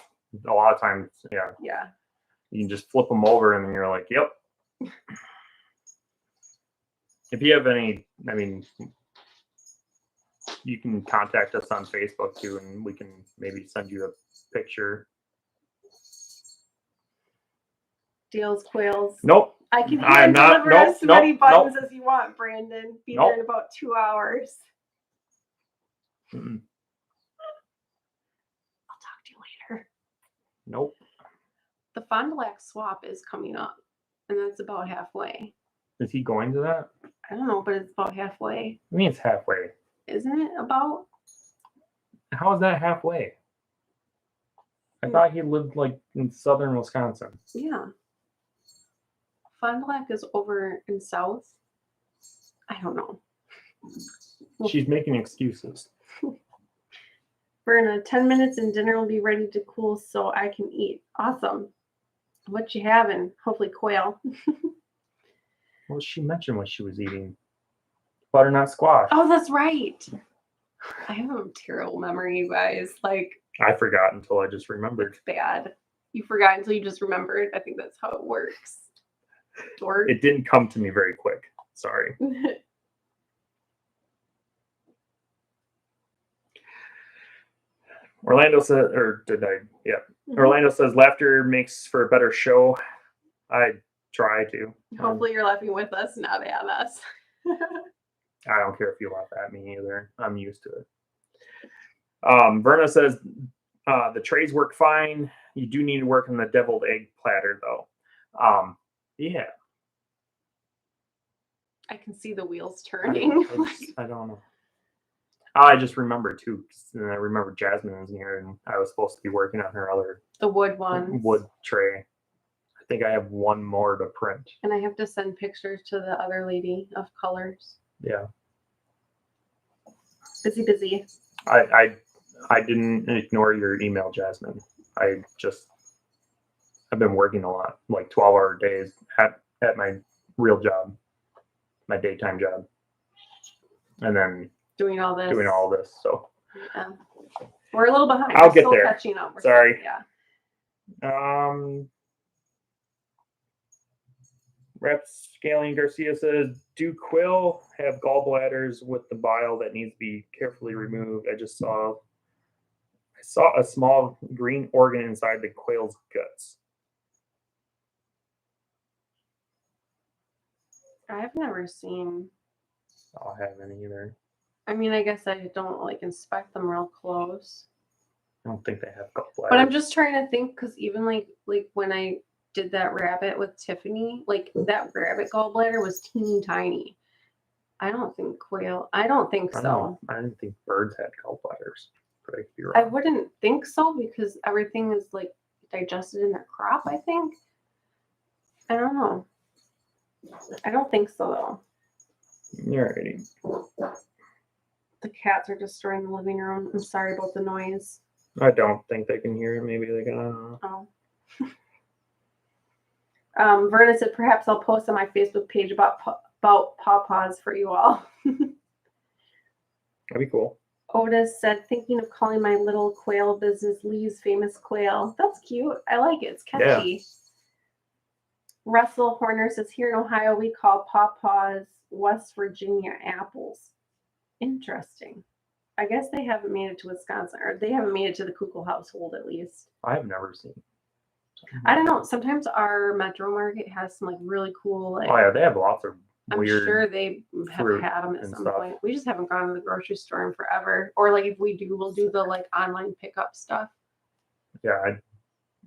A lot of times, yeah. Yeah. You can just flip them over, and then you're like, yep. If you have any, you can contact us on Facebook too, and we can maybe send you a picture. Deals, quails. Nope. I can hand deliver as many buttons as you want, Brandon. Be there in about 2 hours. Mm-mm. I'll talk to you later. Nope. The Fond du Lac swap is coming up, and that's about halfway. Is he going to that? I don't know, but it's about halfway. I mean, it's halfway. Isn't it about? How is that halfway? I thought he lived like in southern Wisconsin. Yeah. Fond du Lac is over in south. I don't know. She's making excuses. Berna, 10 minutes and dinner will be ready to cool so I can eat. Awesome. What you having? Hopefully quail. Well, she mentioned what she was eating. Butternut squash. Oh, that's right. I have a terrible memory, you guys. Like, I forgot until I just remembered. It's bad. You forgot until you just remembered. I think that's how it works. Dork. It didn't come to me very quick. Sorry. Orlando says, or did I? Yeah. Mm-hmm. Orlando says, laughter makes for a better show. I try to. Hopefully you're laughing with us, not at us. I don't care if you laugh at me either. I'm used to it. Verna says, the trays work fine. You do need to work on the deviled egg platter, though. Yeah. I can see the wheels turning. I don't know. I just remembered too. I remember Jasmine was here, and I was supposed to be working on her other wood tray. I think I have one more to print, and I have to send pictures to the other lady of colors. Yeah. Busy. I didn't ignore your email, Jasmine. I've been working a lot, like 12-hour days at at my real job, my daytime job, and then Doing all this. So Yeah. We're a little behind. I'll We're get still there. Catching up. Sorry. Yeah. Rapscallion Garcia says, do Quail have gallbladders with the bile that needs to be carefully removed? I saw a small green organ inside the quail's guts. I've never seen. I haven't either. I mean, I guess I don't like inspect them real close. I don't think they have gallbladders. But I'm just trying to think, because even like when I did that rabbit with Tiffany, like that rabbit gallbladder was teeny tiny. I don't think quail. I don't think so. I didn't think birds had gallbladders, but I could be wrong. I wouldn't think so, because everything is like digested in their crop, I think. I don't know. I don't think so though. Alrighty. The cats are destroying the living room. I'm sorry about the noise. I don't think they can hear it. Maybe they can. I don't know. Oh. Verna said, perhaps I'll post on my Facebook page about pawpaws for you all. That'd be cool. Otis said, thinking of calling my little quail business Lee's Famous Quail. That's cute. I like it. It's catchy. Yeah. Russell Horner says, here in Ohio, we call pawpaws West Virginia apples. Interesting. I guess they haven't made it to Wisconsin, or they haven't made it to the Kukul household at least. I've never seen. I don't know. Sometimes our Metro Market has some like really cool. Like, oh yeah, they have lots of. I'm sure they have had them at some point. We just haven't gone to the grocery store in forever. Or like if we do, we'll do the like online pickup stuff. Yeah, I'd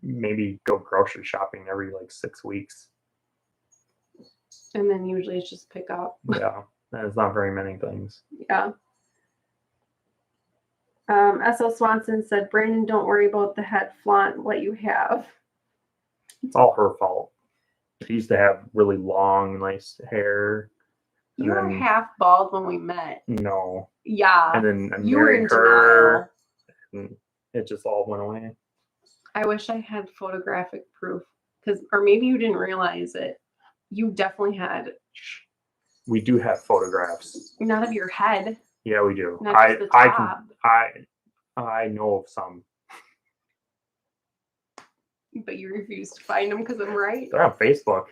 maybe go grocery shopping every like 6 weeks. And then usually it's just pick up. Yeah, it's not very many things. Yeah. S.L. Swanson said, Brandon, don't worry about the head, flaunt what you have. It's all her fault. She used to have really long, nice hair. You were half bald when we met. No. Yeah. And then I you were in her, and it just all went away. I wish I had photographic proof, or maybe you didn't realize it. You definitely had. We do have photographs. Not of your head. Yeah, we do. Not just the top. I know of some. But you refuse to find them because I'm right? They're on Facebook.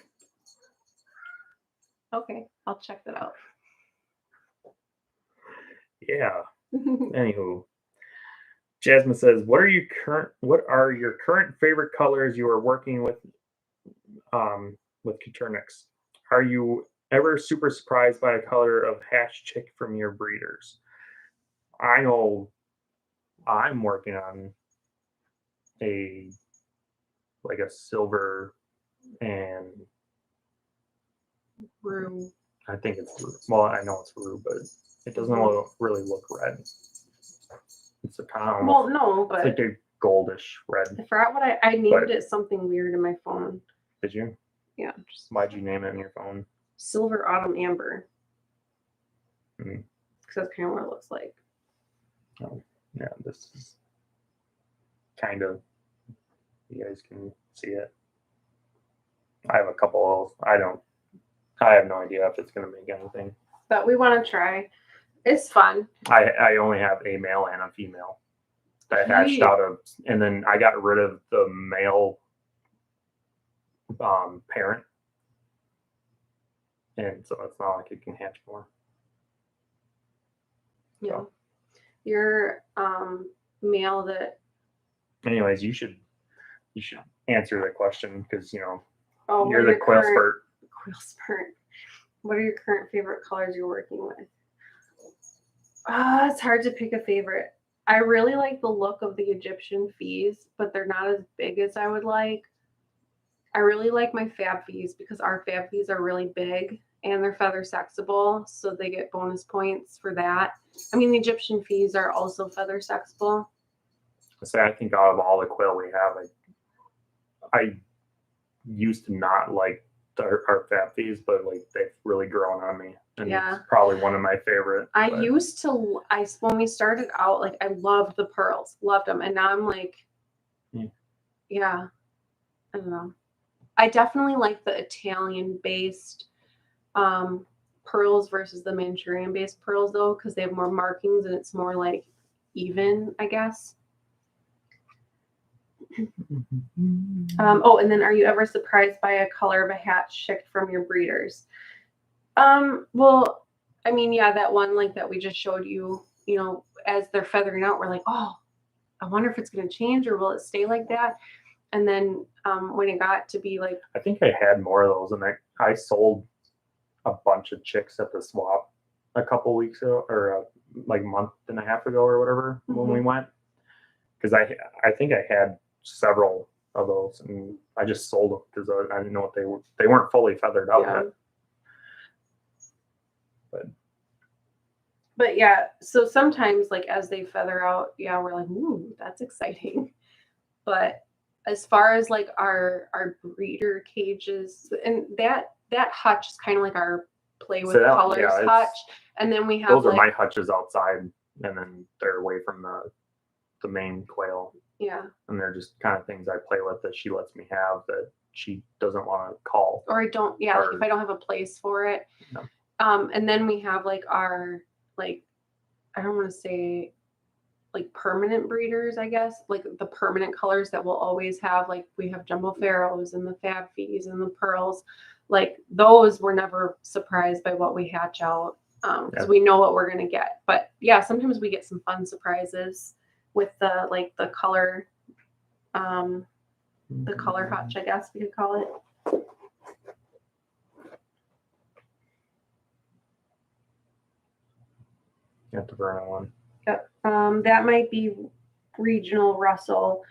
Okay, I'll check that out. Yeah. Anywho. Jasmine says, what are your current favorite colors you are working with Coturnix? Are you ever super surprised by a color of hatch chick from your breeders? I know I'm working on a silver and rue. I think it's rue. Well, I know it's rue, but it doesn't really look red. It's a kind of but it's like a goldish red. I forgot what I named it something weird in my phone. Did you? Yeah. Why'd you name it in your phone? Silver Autumn Amber. Because that's kind of what it looks like. Oh, yeah. This is kind of. You guys can see it. I have a couple of. I have no idea if it's going to make anything. But we want to try. It's fun. I only have a male and a female that hatched out of, and then I got rid of the male parent, and so it's not like it can hatch more. Yeah, so. Your male that. Anyways, you should answer the question because you're you're the quail spurt. Quail spurt. What are your current favorite colors you're working with? It's hard to pick a favorite. I really like the look of the Egyptian fees, but they're not as big as I would like. I really like my fab fees because our fab fees are really big and they're feather sexable, so they get bonus points for that. I mean, the Egyptian fees are also feather sexable. I think out of all the quail we have, I used to not like our fab fees, but they've really grown on me. And it's probably one of my favorite. Used to, when we started out, I loved the pearls, loved them. And now I'm I don't know. I definitely like the Italian-based pearls versus the Manchurian-based pearls, though, because they have more markings and it's more like even, I guess. Oh, and then are you ever surprised by a color of a hatch chick from your breeders? Well, I mean, yeah, that one like that we just showed you, you know, as they're feathering out, we're like, oh, I wonder if it's going to change or will it stay like that? And then when it got to be like, I think I had more of those, and I sold a bunch of chicks at the swap a couple weeks ago, or like a month and a half ago, or whatever, when we went. Because I think I had several of those, and I just sold them because I didn't know what they were. They weren't fully feathered out yet. But yeah, so sometimes like as they feather out, yeah, we're like, ooh, that's exciting. But as far as like our breeder cages, and that hutch is kind of like our play with colors hutch, and then we have those are my hutches outside, and then they're away from the main quail. Yeah, and they're just kind of things I play with that she lets me have that she doesn't want to call, or I don't. Yeah, like if I don't have a place for it. No. And then we have like our like, I don't want to say like permanent breeders, I guess, like the permanent colors that we'll always have. Like we have Jumbo Pharaohs and the Fab Fees and the Pearls. Like those, we're never surprised by what we hatch out because we know what we're gonna get. But yeah, sometimes we get some fun surprises with the like the color hutch, I guess we could call it. Got the Verna one. Yep. That might be regional Russell.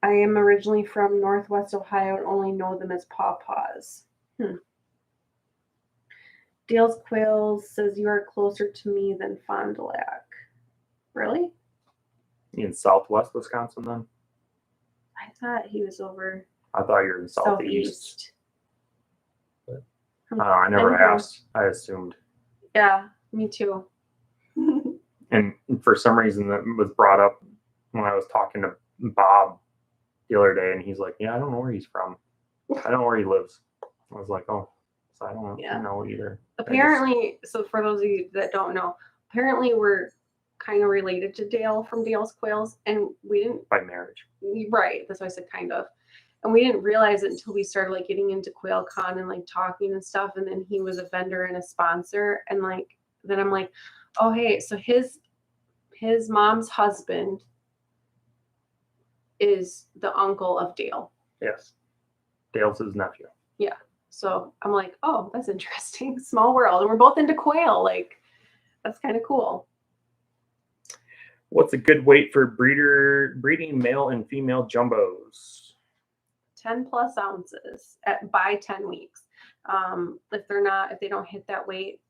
I am originally from Northwest Ohio and only know them as pawpaws. Dale's Quail says you are closer to me than Fond du Lac. Really? In Southwest Wisconsin, then? I thought he was over. I thought you were in Southeast. But, I never asked. I assumed. Yeah, me too. And for some reason, that was brought up when I was talking to Bob the other day, and he's like, "Yeah, I don't know where he's from. I don't know where he lives." I was like, "Oh, so I don't know either." Apparently, so for those of you that don't know, apparently we're kind of related to Dale from Dale's Quails, and we didn't by marriage. Right. That's why I said kind of. And we didn't realize it until we started like getting into QuailCon and like talking and stuff. And then he was a vendor and a sponsor. And like, then I'm like, oh, hey, so his mom's husband is the uncle of Dale. Yes. Dale's his nephew. Yeah. So I'm like, oh, that's interesting. Small world. And we're both into quail. Like, that's kind of cool. What's a good weight for breeding male and female jumbos? 10+ ounces by 10 weeks. If they don't hit that weight,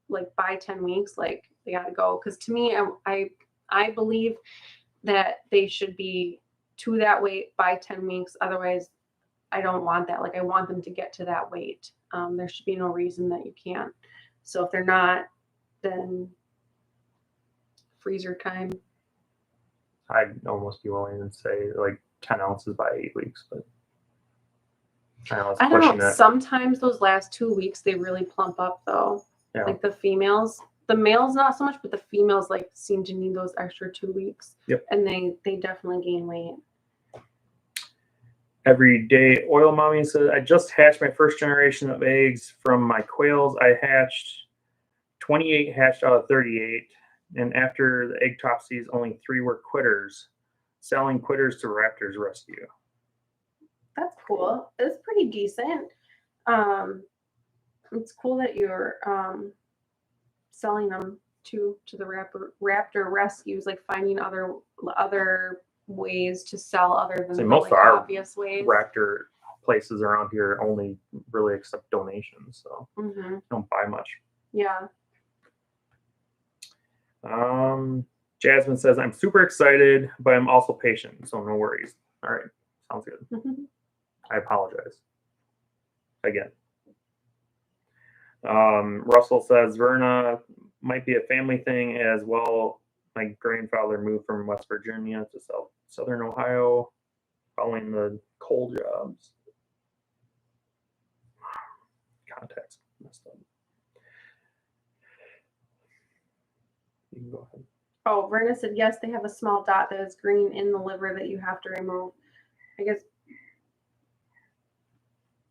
like by 10 weeks, like they gotta go. Because to me, I believe that they should be to that weight by 10 weeks. Otherwise, I don't want that. Like I want them to get to that weight. There should be no reason that you can't. So if they're not, then freezer time. I'd almost be willing to say like 10 ounces by 8 weeks, but I don't know. Sometimes those last 2 weeks they really plump up though. Yeah. Like the females, the males not so much, but the females like seem to need those extra 2 weeks. Yep. And they definitely gain weight. Everyday Oil Mommy says, I just hatched my first generation of eggs from my quails. I hatched 28 hatched out of 38. And after the egg topsies, only 3 were quitters. Selling quitters to Raptors Rescue. That's cool. It's pretty decent. It's cool that you're selling them to the Raptor Rescues, like finding other ways to sell other than most like obvious ways. Raptor places around here only really accept donations, so don't buy much. Yeah. Jasmine says, I'm super excited, but I'm also patient, so no worries. All right. Sounds good. I apologize. Again. Russell says, Verna might be a family thing as well. My grandfather moved from West Virginia to Southern Ohio following the coal jobs. messed up. You can go ahead. Oh, Verna said yes. They have a small dot that is green in the liver that you have to remove. I guess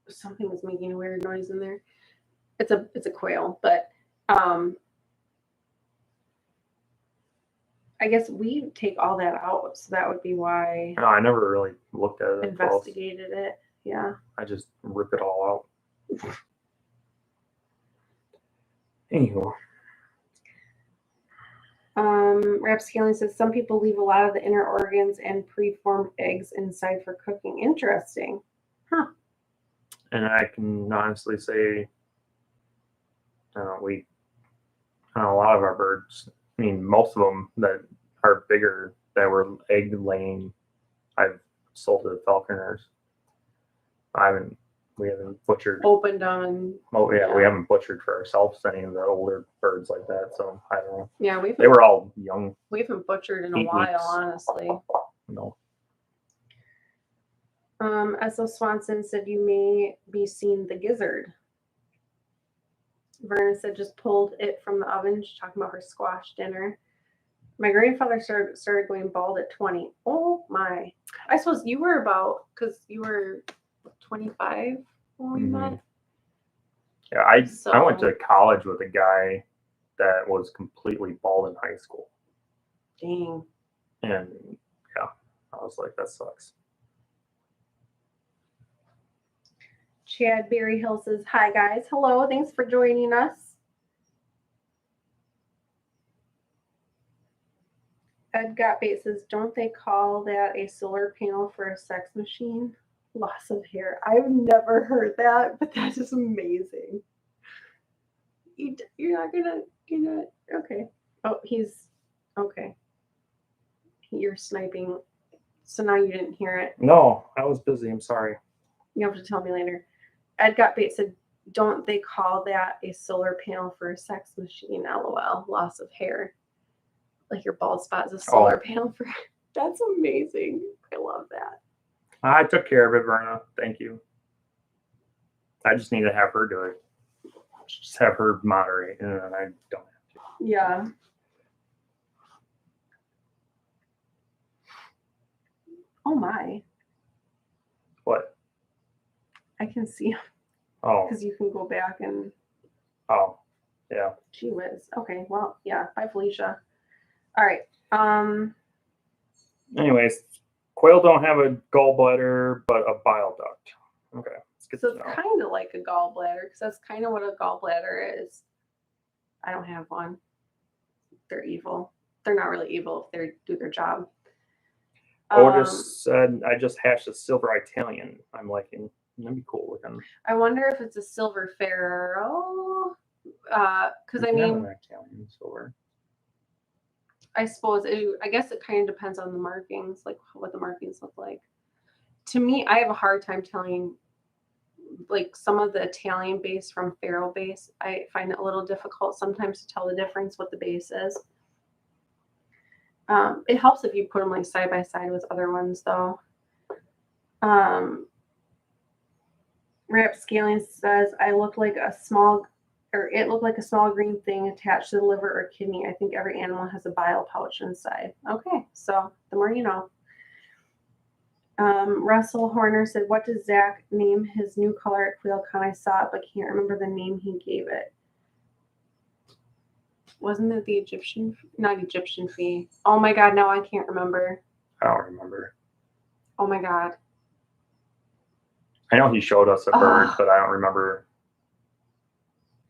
something was making a weird noise in there. It's a quail, but I guess we take all that out, so that would be why. No, I never really looked at it. Investigated it. Yeah. I just rip it all out. Anywho. Rapscallion says some people leave a lot of the inner organs and preformed eggs inside for cooking. Interesting. Huh. And I can honestly say, a lot of our birds, I mean, most of them that are bigger, that were egg laying, I've sold to the falconers. We haven't butchered. Opened them and. Oh yeah, we haven't butchered for ourselves any of the older birds like that. So I don't know. Yeah, they were all young. We haven't butchered in a while, weeks. honestly. No. S.L. Swanson said you may be seeing the gizzard. Verna said just pulled it from the oven. She's talking about her squash dinner. My grandfather started going bald at 20. Oh my. I suppose you were because you were 25 when we met. Yeah, I went to college with a guy that was completely bald in high school. Dang. And yeah, I was like, that sucks. Chad Berryhill says, hi guys. Hello. Thanks for joining us. Ed Gotbait says, don't they call that a solar panel for a sex machine? Loss of hair. I've never heard that, but that is amazing. You're not gonna, okay. Oh, he's, okay. You're sniping. So now you didn't hear it. No, I was busy. I'm sorry. You have to tell me later. Ed Gotbait said, don't they call that a solar panel for a sex machine? LOL. Loss of hair. Like your bald spot is a solar panel for. That's amazing. I love that. I took care of it, Verna. Thank you. I just need to have her do it. Just have her moderate, and then I don't have to. Yeah. Oh my. What? I can see. Oh. Because you can go back and. Oh. Yeah. Gee whiz. Okay. Well, yeah. Bye, Felicia. All right. Anyways, quail don't have a gallbladder, but a bile duct. Okay. So it's kind of like a gallbladder, because that's kind of what a gallbladder is. I don't have one. They're evil. They're not really evil if they do their job. Otis said, I just hatched a silver Italian. I'm liking. That'd be cool looking. I wonder if it's a silver Pharaoh. Because I mean, an Italian silver. I suppose I guess it kind of depends on the markings, like what the markings look like. To me, I have a hard time telling, like some of the Italian base from Pharaoh base. I find it a little difficult sometimes to tell the difference what the base is. It helps if you put them like side by side with other ones, though. Rapscallion says, it looked like a small green thing attached to the liver or kidney. I think every animal has a bile pouch inside. Okay, so the more you know. Russell Horner said, what does Zach name his new color at QuailCon? I saw it, but can't remember the name he gave it. Wasn't it the not Egyptian fee? Oh my God, no, I can't remember. I don't remember. Oh my God. I know he showed us a bird, but I don't remember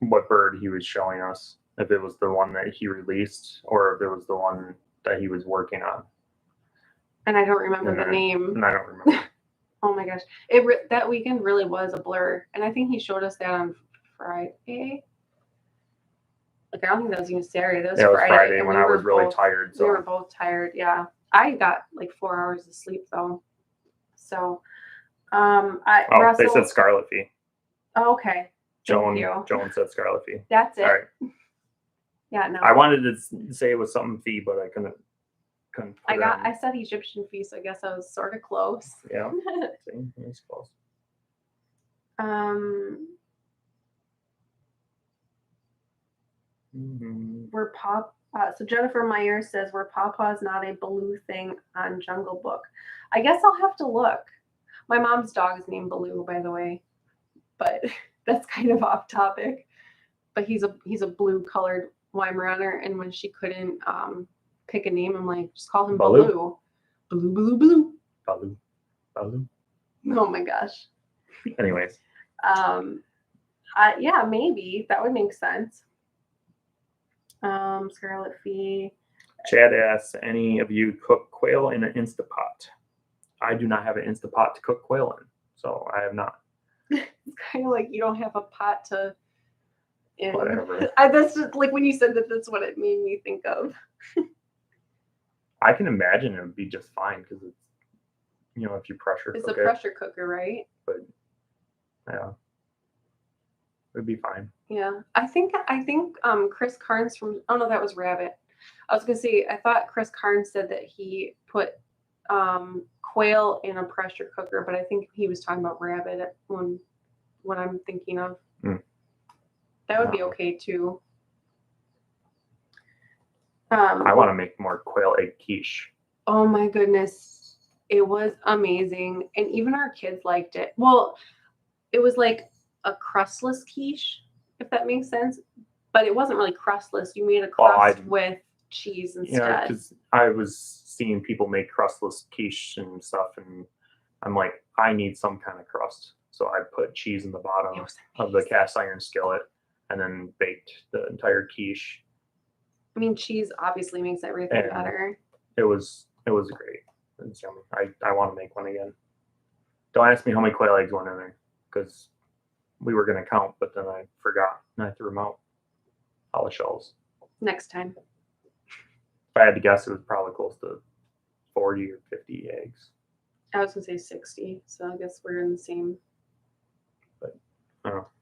what bird he was showing us. If it was the one that he released or if it was the one that he was working on. And I don't remember the name. And I don't remember. Oh my gosh. That weekend really was a blur. And I think he showed us that on Friday. Like, I don't think that was even Saturday. That was Friday when I was really tired. So. We were both tired, yeah. I got like 4 hours of sleep, though. So, Russell, they said scarlet fee. Oh, okay. Joan said scarlet fee. That's it. All right. Yeah, no. I wanted to say it was something fee, but I couldn't. I said Egyptian fee, so I guess I was sort of close. Yeah. See, it's close. So Jennifer Meyer says, "Were pawpaws not a Baloo thing on Jungle Book?" I guess I'll have to look. My mom's dog is named Baloo, by the way, but that's kind of off topic. But he's a blue colored Weimaraner, and when she couldn't pick a name, I'm like, just call him Baloo. Baloo, Baloo, Baloo. Baloo, Baloo. Oh my gosh. Anyways. Yeah, maybe that would make sense. Scarlet Fee. Chad asks, any of you cook quail in an Instapot? I do not have an Instapot to cook quail in, so I have not. It's kind of like you don't have a pot to. Whatever. That's just like when you said that. That's what it made me think of. I can imagine it would be just fine because it's, if you pressure cook it. It's a pressure cooker, right? But yeah, it'd be fine. Yeah, I think Chris Carnes from that was Rabbit. I was gonna say I thought Chris Carnes said that he put quail in a pressure cooker, but I think he was talking about Rabbit what I'm thinking of. That would be okay too. I want to make more quail egg quiche. Oh my goodness, it was amazing, and even our kids liked it. Well, it was like a crustless quiche, if that makes sense, but it wasn't really crustless. You made a crust with cheese instead. Yeah, because I was seeing people make crustless quiche and stuff, and I'm like, I need some kind of crust. So I put cheese in the bottom of the cast iron skillet and then baked the entire quiche. I mean, cheese obviously makes everything better. It was great. It's yummy. I want to make one again. Don't ask me how many quail eggs went in there because we were going to count, but then I forgot and I threw them out. All the shells. Next time. If I had to guess, it was probably close to 40 or 50 eggs. I was going to say 60, so I guess we're in the same. But,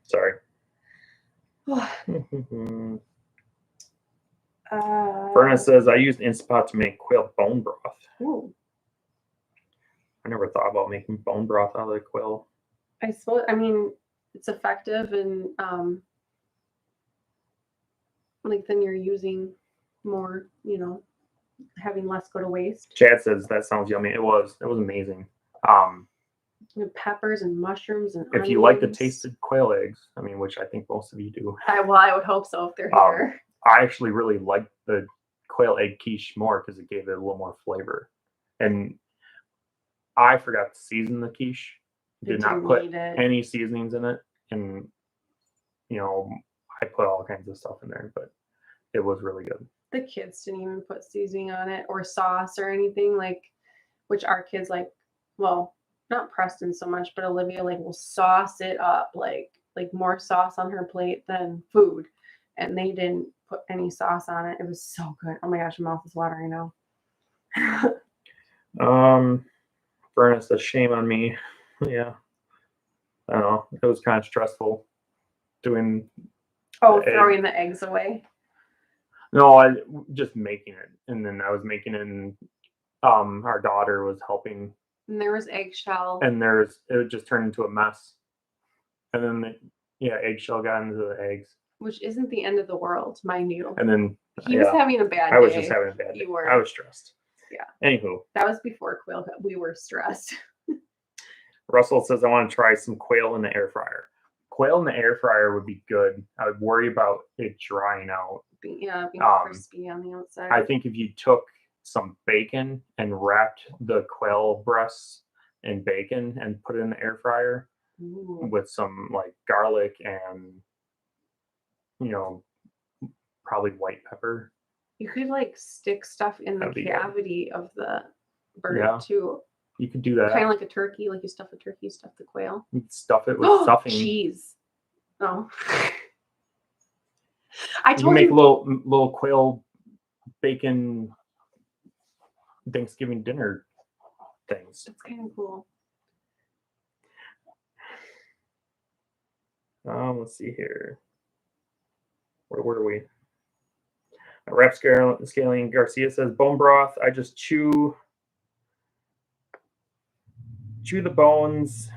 sorry. Verna says, I used Instapot to make quail bone broth. Ooh. I never thought about making bone broth out of the quail. I suppose, it's effective and then you're using more, having less go to waste. Chad says that sounds yummy. It was amazing. Peppers and mushrooms and if onions. You like the tasted quail eggs, which I think most of you do. I would hope so if they're here. I actually really liked the quail egg quiche more because it gave it a little more flavor. And I forgot to season the quiche. Did not put any seasonings in it. And, I put all kinds of stuff in there, but it was really good. The kids didn't even put seasoning on it or sauce or anything, which our kids like, well, not Preston so much, but Olivia will sauce it up, like more sauce on her plate than food. And they didn't put any sauce on it. It was so good. Oh my gosh, my mouth is watering now. Verna says, shame on me. Yeah. I don't know. It was kind of stressful doing. Throwing the eggs away. No, I just making it. And then I was making it and our daughter was helping. And there was eggshell. And it just turned into a mess. And then eggshell got into the eggs. Which isn't the end of the world, mind you. And then he was having a bad day. I was just having a bad day. You were. I was stressed. Yeah. Anywho. That was before Quail. We were stressed. Russell says, I want to try some quail in the air fryer. Quail in the air fryer would be good. I would worry about it drying out. Being crispy on the outside. I think if you took some bacon and wrapped the quail breasts in bacon and put it in the air fryer with some garlic and probably white pepper. You could stick stuff in the cavity of the bird too. You could do that. Kind of like a turkey, like you stuff a turkey, stuff the quail. You'd stuff it with stuffing. Cheese. Oh. I told you make little quail bacon Thanksgiving dinner things. That's kind of cool. Let's see here. Where were we? Rap Scaling Garcia says, bone broth. I just chew the bones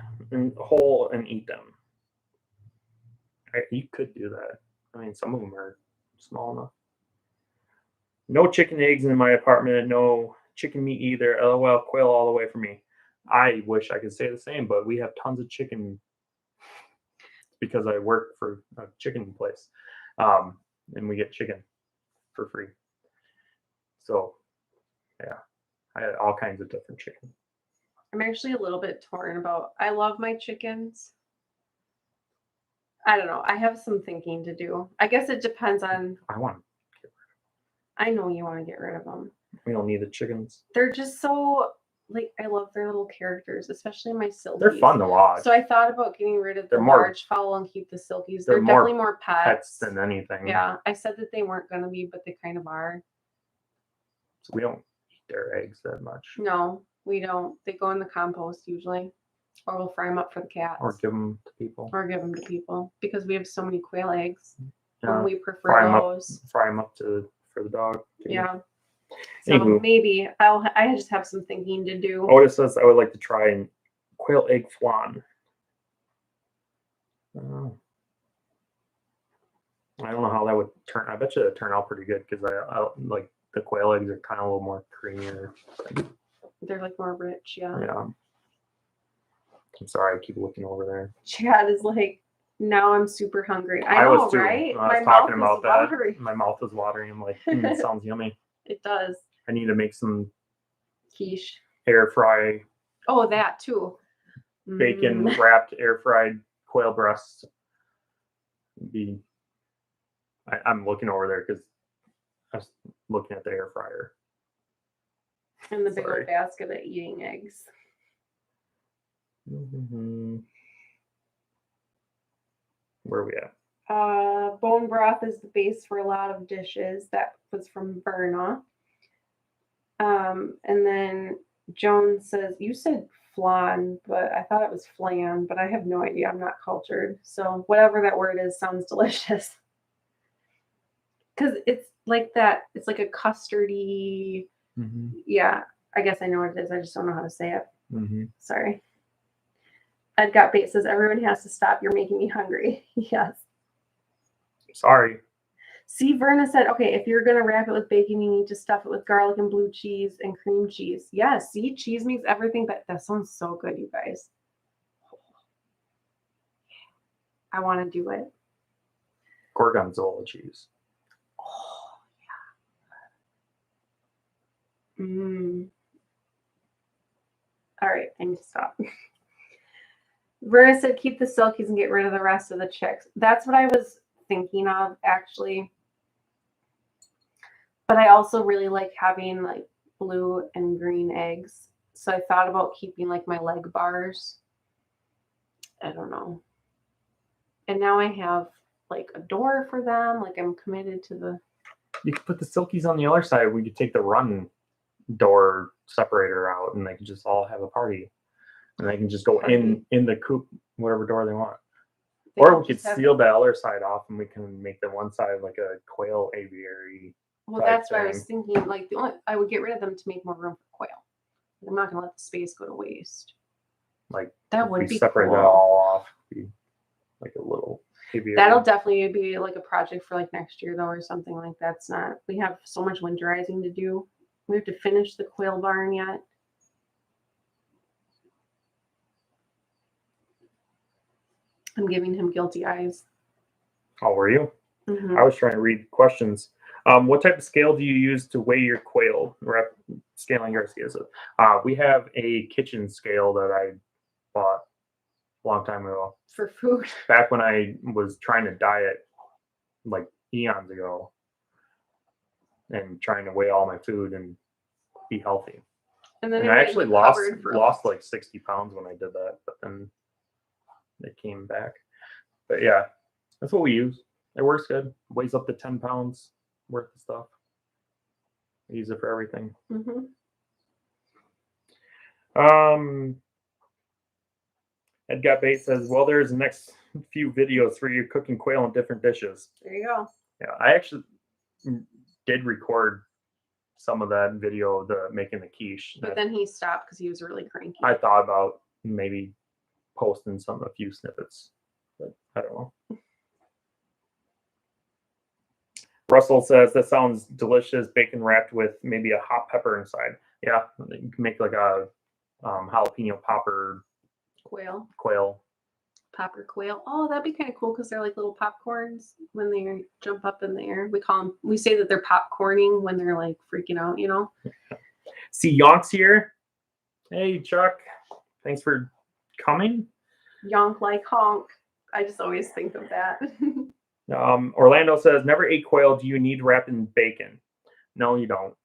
whole and eat them. You could do that. Some of them are small enough. No chicken eggs in my apartment. No chicken meat either. LOL, quail all the way for me. I wish I could say the same, but we have tons of chicken because I work for a chicken place, and we get chicken for free. So, yeah, I had all kinds of different chicken. I'm actually a little bit torn about. I love my chickens. I don't know. I have some thinking to do. I guess it depends on. I want. I know you want to get rid of them. We don't need the chickens. They're just so like I love their little characters, especially my silkies. They're fun to watch. So I thought about getting rid of the more- large fowl and keep the silkies. they're They're more definitely more Pets than anything. Yeah, I said that they weren't going to be, but they kind of are. So we don't eat their eggs that much. No, we don't. They go in the compost usually, or we'll fry them up for the cats, Or give them to people. or give them to people because we have so many quail eggs. Yeah. And we prefer Fry 'em up. those. Fry them up for the dog. Too. Yeah. So Anywho. maybe I just have some thinking to do. Otis says I would like to try an quail egg flan. I don't know how that would turn. I bet you it'd turn out pretty good because I like the quail eggs are kind of a little more creamier. They're like more rich, yeah. Yeah. I'm sorry, I keep looking over there. Chad is like, now I'm super hungry. I know, was too. right? I was talking about that. My mouth is watering. I'm like, it sounds yummy. It does. I need to make some Quiche. air fry Oh, that too. bacon wrapped air fried quail breasts. I'm looking over there because I was looking at the air fryer. And the big Sorry. old basket of eating eggs. Mm-hmm. Where are we at? Bone broth is the base for a lot of dishes. That was from Verna. And then Joan says, you said flan, but I thought it was flan, but I have no idea. I'm not cultured. So whatever that word is sounds delicious. Because it's like that. It's like a custardy. Mm-hmm. Yeah, I guess I know what it is. I just don't know how to say it. Mm-hmm. Sorry. Ed Got Bait says, everyone has to stop. You're making me hungry. Yes. Sorry. See, Verna said, okay, if you're going to wrap it with bacon, you need to stuff it with garlic and blue cheese and cream cheese. Yes, see, cheese makes everything, but that sounds so good, you guys. I want to do it. Gorgonzola cheese. Oh, yeah. All right, I need to stop. Verna said, keep the silkies and get rid of the rest of the chicks. That's what I was thinking of, actually. But I also really like having like blue and green eggs. So I thought about keeping like my leg bars. I don't know. And now I have like a door for them. Like I'm committed to the. You could put the silkies on the other side. We could take the run door separator out and they could just all have a party. And they can just go in the coop, whatever door they want. Or we could seal the other side off and we can make the one side like a quail aviary. Well, that's what I was thinking. Like I would get rid of them to make more room for quail. I'm not gonna let the space go to waste. Like that would be separate cool. that all off. Be like a little aviary. That'll definitely be like a project for like next year though, or something like that. It's not. We have so much winterizing to do. We have to finish the quail barn yet. I'm giving him guilty eyes. Oh, were you? Mm-hmm. I was trying to read questions. What type of scale do you use to weigh your quail? Scaling Garcia says. We have a kitchen scale that I bought a long time ago. For food? Back when I was trying to diet like eons ago and trying to weigh all my food and be healthy. And I actually lost like 60 pounds when I did that, but then it came back. But yeah, that's what we use. It works good. Weighs up to 10 pounds worth of stuff. I use it for everything. Mm-hmm. Ed Got Bait says, well, there's the next few videos for you cooking quail in different dishes. There you go. Yeah, I actually did record some of that video, the making the quiche. But then he stopped because he was really cranky. I thought about maybe posting a few snippets, but I don't know. Russell says that sounds delicious. Bacon wrapped with maybe a hot pepper inside. Yeah, you can make like a jalapeno popper quail. Popper quail. Oh, that'd be kind of cool because they're like little popcorns when they jump up in the air. We say that they're popcorning when they're like freaking out, you know? See, Yonk's here. Hey, Chuck. Thanks for coming. Yonk like honk. I just always think of that. Orlando says, never ate quail. Do you need wrapped in bacon? No, you don't.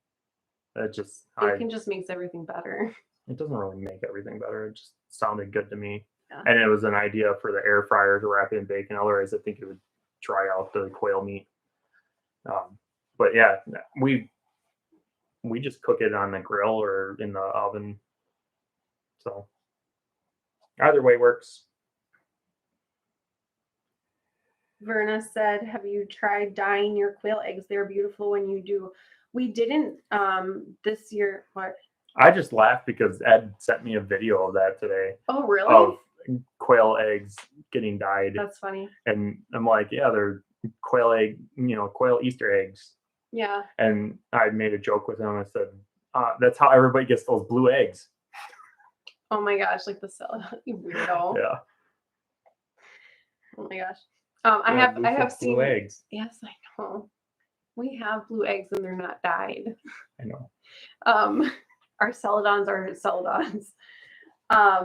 Bacon just makes everything better. It doesn't really make everything better. It just sounded good to me. Yeah. And it was an idea for the air fryer to wrap in bacon. Otherwise, I think it would dry out the quail meat. But yeah, we just cook it on the grill or in the oven. So either way works. Verna said, have you tried dyeing your quail eggs? They're beautiful when you do. We didn't this year. What? I just laughed because Ed sent me a video of that today. Oh, really? Of quail eggs getting dyed. That's funny. And I'm like, yeah, they're quail Easter eggs. Yeah. And I made a joke with him. I said, that's how everybody gets those blue eggs. Oh my gosh, like the cell, you weirdo. Yeah. Oh my gosh. I have seen blue eggs. Yes, I know. We have blue eggs and they're not dyed. I know. Our celadons are celadons. I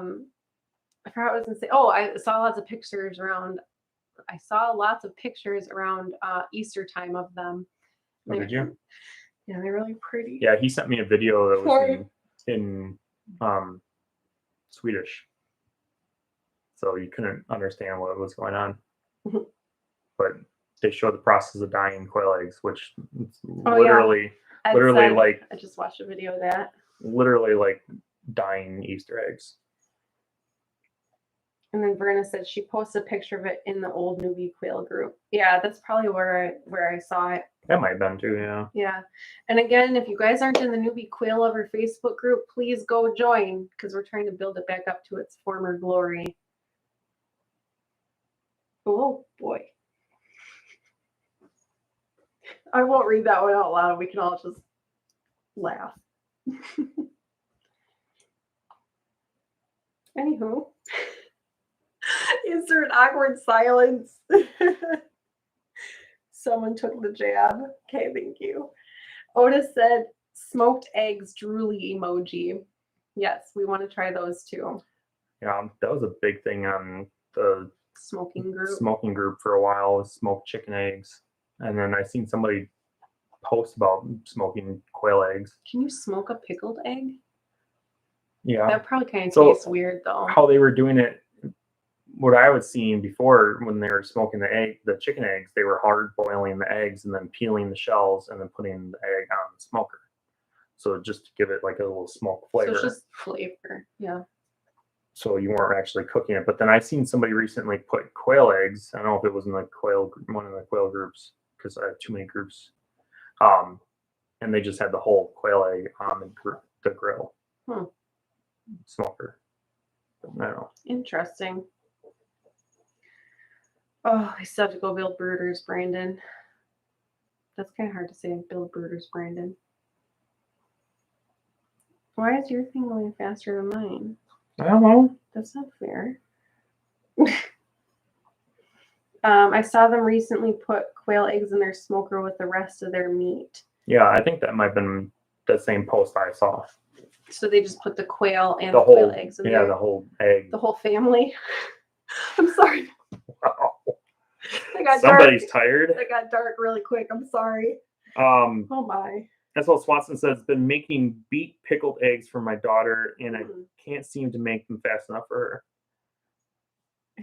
forgot what I was gonna say. Oh, I saw lots of pictures around Easter time of them. Oh, did you? Yeah, they're really pretty. Yeah, he sent me a video that was in Swedish. So you couldn't understand what was going on. But they showed the process of dyeing quail eggs, which literally like I just watched a video of that. Literally like dyeing Easter eggs. And then Verna said she posted a picture of it in the old newbie quail group. Yeah, that's probably where I saw it. That might have been too, yeah. Yeah. And again, if you guys aren't in the newbie quail lover Facebook group, please go join because we're trying to build it back up to its former glory. Oh boy. I won't read that one out loud. We can all just laugh. Anywho. Is there an awkward silence? Someone took the jab. Okay, thank you. Otis said, smoked eggs drooly emoji. Yes, we want to try those too. Yeah, that was a big thing on the smoking group for a while, was smoked chicken eggs. And then I seen somebody post about smoking quail eggs. Can you smoke a pickled egg? Yeah. That probably kind of tastes weird though. How they were doing it, what I was seeing before when they were smoking the chicken eggs, they were hard boiling the eggs and then peeling the shells and then putting the egg on the smoker. So just to give it like a little smoke flavor. So it's just flavor, yeah. So you weren't actually cooking it. But then I seen somebody recently put quail eggs. I don't know if it was in the one of the quail groups because I have too many groups. And they just had the whole quail egg on the grill. Smoker. I don't know. Interesting. Oh, I still have to go build brooders, Brandon. That's kind of hard to say. Build brooders, Brandon. Why is your thing going faster than mine? I don't know. That's not fair. I saw them recently put quail eggs in their smoker with the rest of their meat. Yeah, I think that might have been the same post I saw. So they just put the quail and the quail eggs in there? Yeah, the whole egg. The whole family? I'm sorry. Wow. Somebody's tired. It got dark really quick. I'm sorry. Oh my. That's what Swanson says. Been making beet pickled eggs for my daughter, and I can't seem to make them fast enough for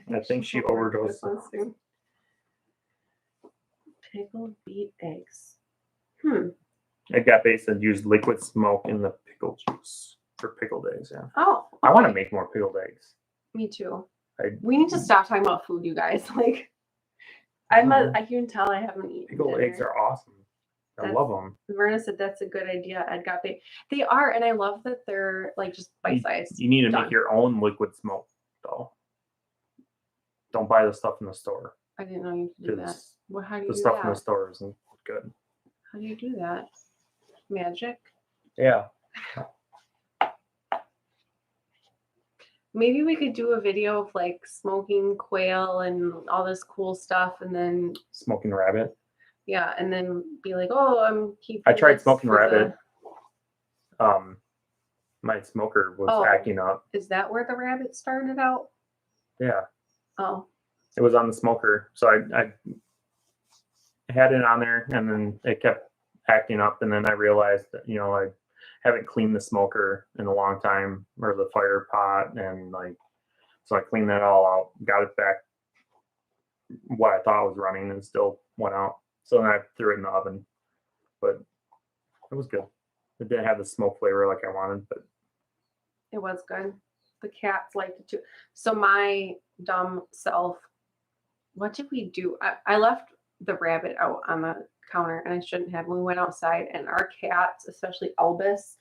her. I think she overdosed. Pickled beet eggs. Agape said use liquid smoke in the pickle juice for pickled eggs. Yeah. Oh. Okay. I want to make more pickled eggs. Me too. We need to stop talking about food, you guys. Like, I can tell I haven't eaten. Pickled eggs are awesome. I love them. Verna said that's a good idea, Agape. They are, and I love that they're like just bite-sized. You need to make your own liquid smoke, though. Don't buy the stuff in the store. I didn't know you could do that. Well, how do you do the stuff that? in the store isn't good. How do you do that? Magic? Yeah. Maybe we could do a video of like smoking quail and all this cool stuff, and then Smoking rabbit. yeah, and then be like, oh, I'm keeping. I tried this smoking for the-" rabbit. My smoker was Oh. acting up. Is that where the rabbit started out? Yeah. Oh. It was on the smoker. So I had it on there, and then it kept acting up, and then I realized that, you know, I haven't cleaned the smoker in a long time, or the fire pot, and like, so I cleaned that all out, got it back what I thought was running, and still went out. So then I threw it in the oven, but it was good. It didn't have the smoke flavor like I wanted, but It was good. The cats liked it too. So my dumb self, what did we do? I left the rabbit out on the counter, and I shouldn't have. We went outside, and our cats, especially Albus,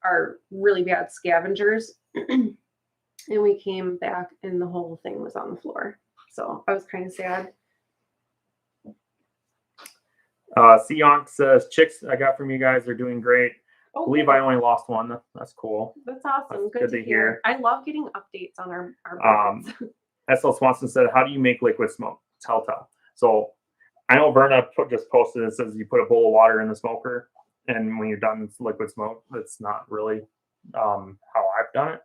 are really bad scavengers. And we came back, and the whole thing was on the floor. So I was kind of sad. Seonk says, chicks I got from you guys are doing great. Oh, I believe I only lost one. That's cool. That's awesome. That's Good to hear. I love getting updates on our birds. S.L. Swanson said, how do you make liquid smoke? Telltale. So I know Verna just posted, it says you put a bowl of water in the smoker, and when you're done with liquid smoke, that's not really how I've done it.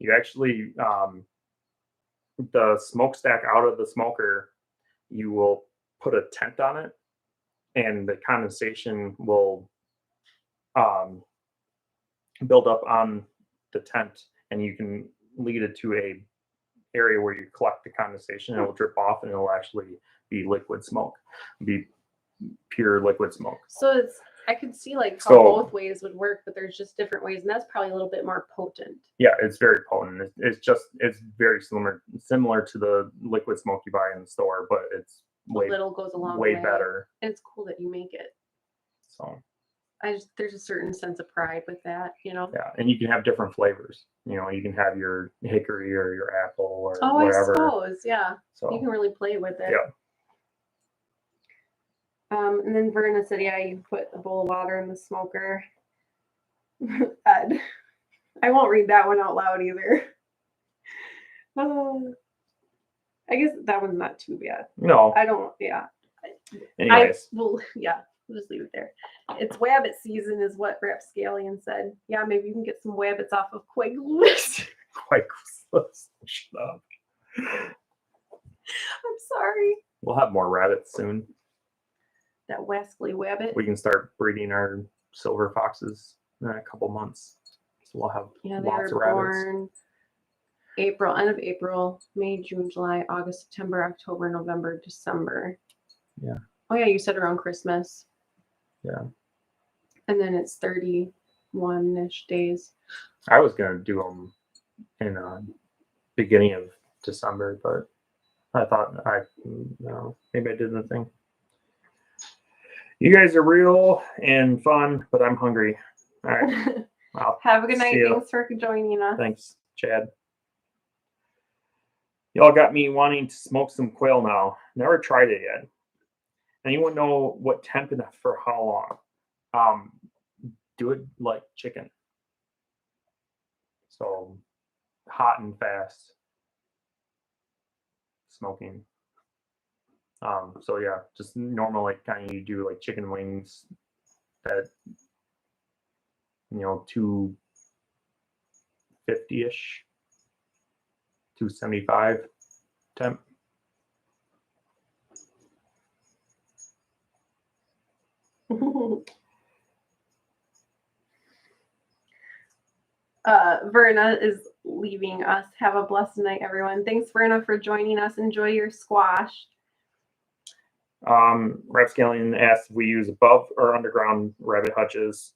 You actually, the smokestack out of the smoker, you will put a tent on it, and the condensation will build up on the tent, and you can lead it to a area where you collect the condensation, and it will drip off, and it'll actually be liquid smoke, be pure liquid smoke. So it's, I could see like how both ways would work, but there's just different ways, and that's probably a little bit more potent. Yeah, it's very potent. It's very similar to the liquid smoke you buy in the store, but it's way, a little goes a long way way. Better. And it's cool that you make it. So there's a certain sense of pride with that, you know. Yeah, and you can have different flavors. You know, you can have your hickory or your apple or whatever. I suppose, yeah. So you can really play with it. Yeah. And then Verna said, yeah, you put a bowl of water in the smoker. Ed. I won't read that one out loud either. I guess that one's not too bad. No. I don't, yeah. Anyways. We'll just leave it there. It's wabbit season is what Rapscallion said. Yeah, maybe you can get some wabbits off of Quail. Shut up. I'm sorry. We'll have more rabbits soon. That wascally wabbit. We can start breeding our silver foxes in a couple months. So we'll have lots of rabbits. Born April, end of April, May, June, July, August, September, October, November, December. Yeah. Oh yeah, you said around Christmas. Yeah. And then it's 31-ish days. I was gonna do them in beginning of December, but I thought maybe I did the thing. You guys are real and fun, but I'm hungry. All right. Have a good night. Thanks for joining us. Thanks, Chad. Y'all got me wanting to smoke some quail now. Never tried it yet. Anyone know what temp and for how long? Do it like chicken. So hot and fast smoking. So yeah, just normal, like kind of you do like chicken wings at 250-ish, 275 temp. Verna is leaving us. Have a blessed night, everyone. Thanks, Verna, for joining us. Enjoy your squash. Rapscallion asked if we use above or underground rabbit hutches.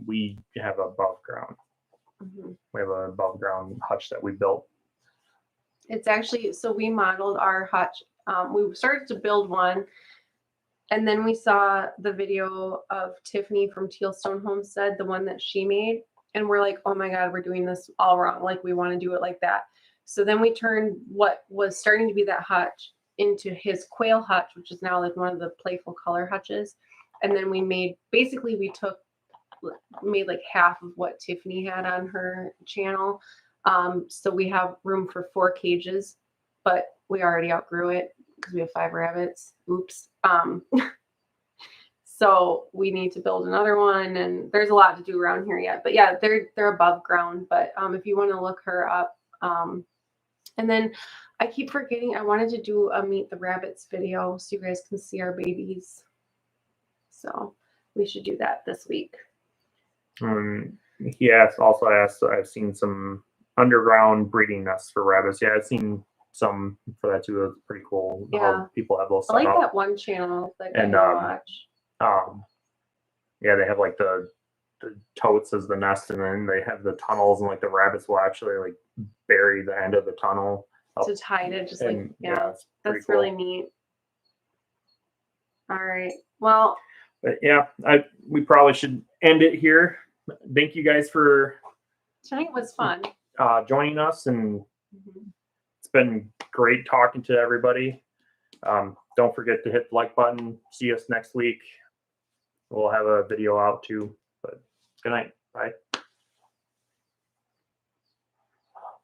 We have above ground. Mm-hmm. We have an above ground hutch that we built. It's actually, so we modeled our hutch. We started to build one, and then we saw the video of Tiffany from Tealstone Homestead, the one that she made, and we're like, oh my God, we're doing this all wrong. Like, we want to do it like that. So then we turned what was starting to be that hutch into his quail hutch, which is now like one of the playful color hutches. And then we made, basically we made like half of what Tiffany had on her channel. So we have room for 4 cages, but we already outgrew it because we have 5 rabbits. Oops. So we need to build another one, and there's a lot to do around here yet. But yeah, they're above ground. But if you want to look her up, and then I keep forgetting I wanted to do a Meet the Rabbits video so you guys can see our babies. So we should do that this week. He also asked, I've seen some underground breeding nests for rabbits. Yeah, I've seen some for that too. It's pretty cool. Yeah, people have those. I like that one channel that I watch. Yeah, they have like the totes as the nest, and then they have the tunnels, and like the rabbits will actually like bury the end of the tunnel to hide it. Just and, like yeah, that's cool. really neat. All right, well, but yeah, we probably should end it here. Thank you guys for tonight was fun joining us, and it's been great talking to everybody. Don't forget to hit the like button. See us next week. We'll have a video out too. But good night. Bye.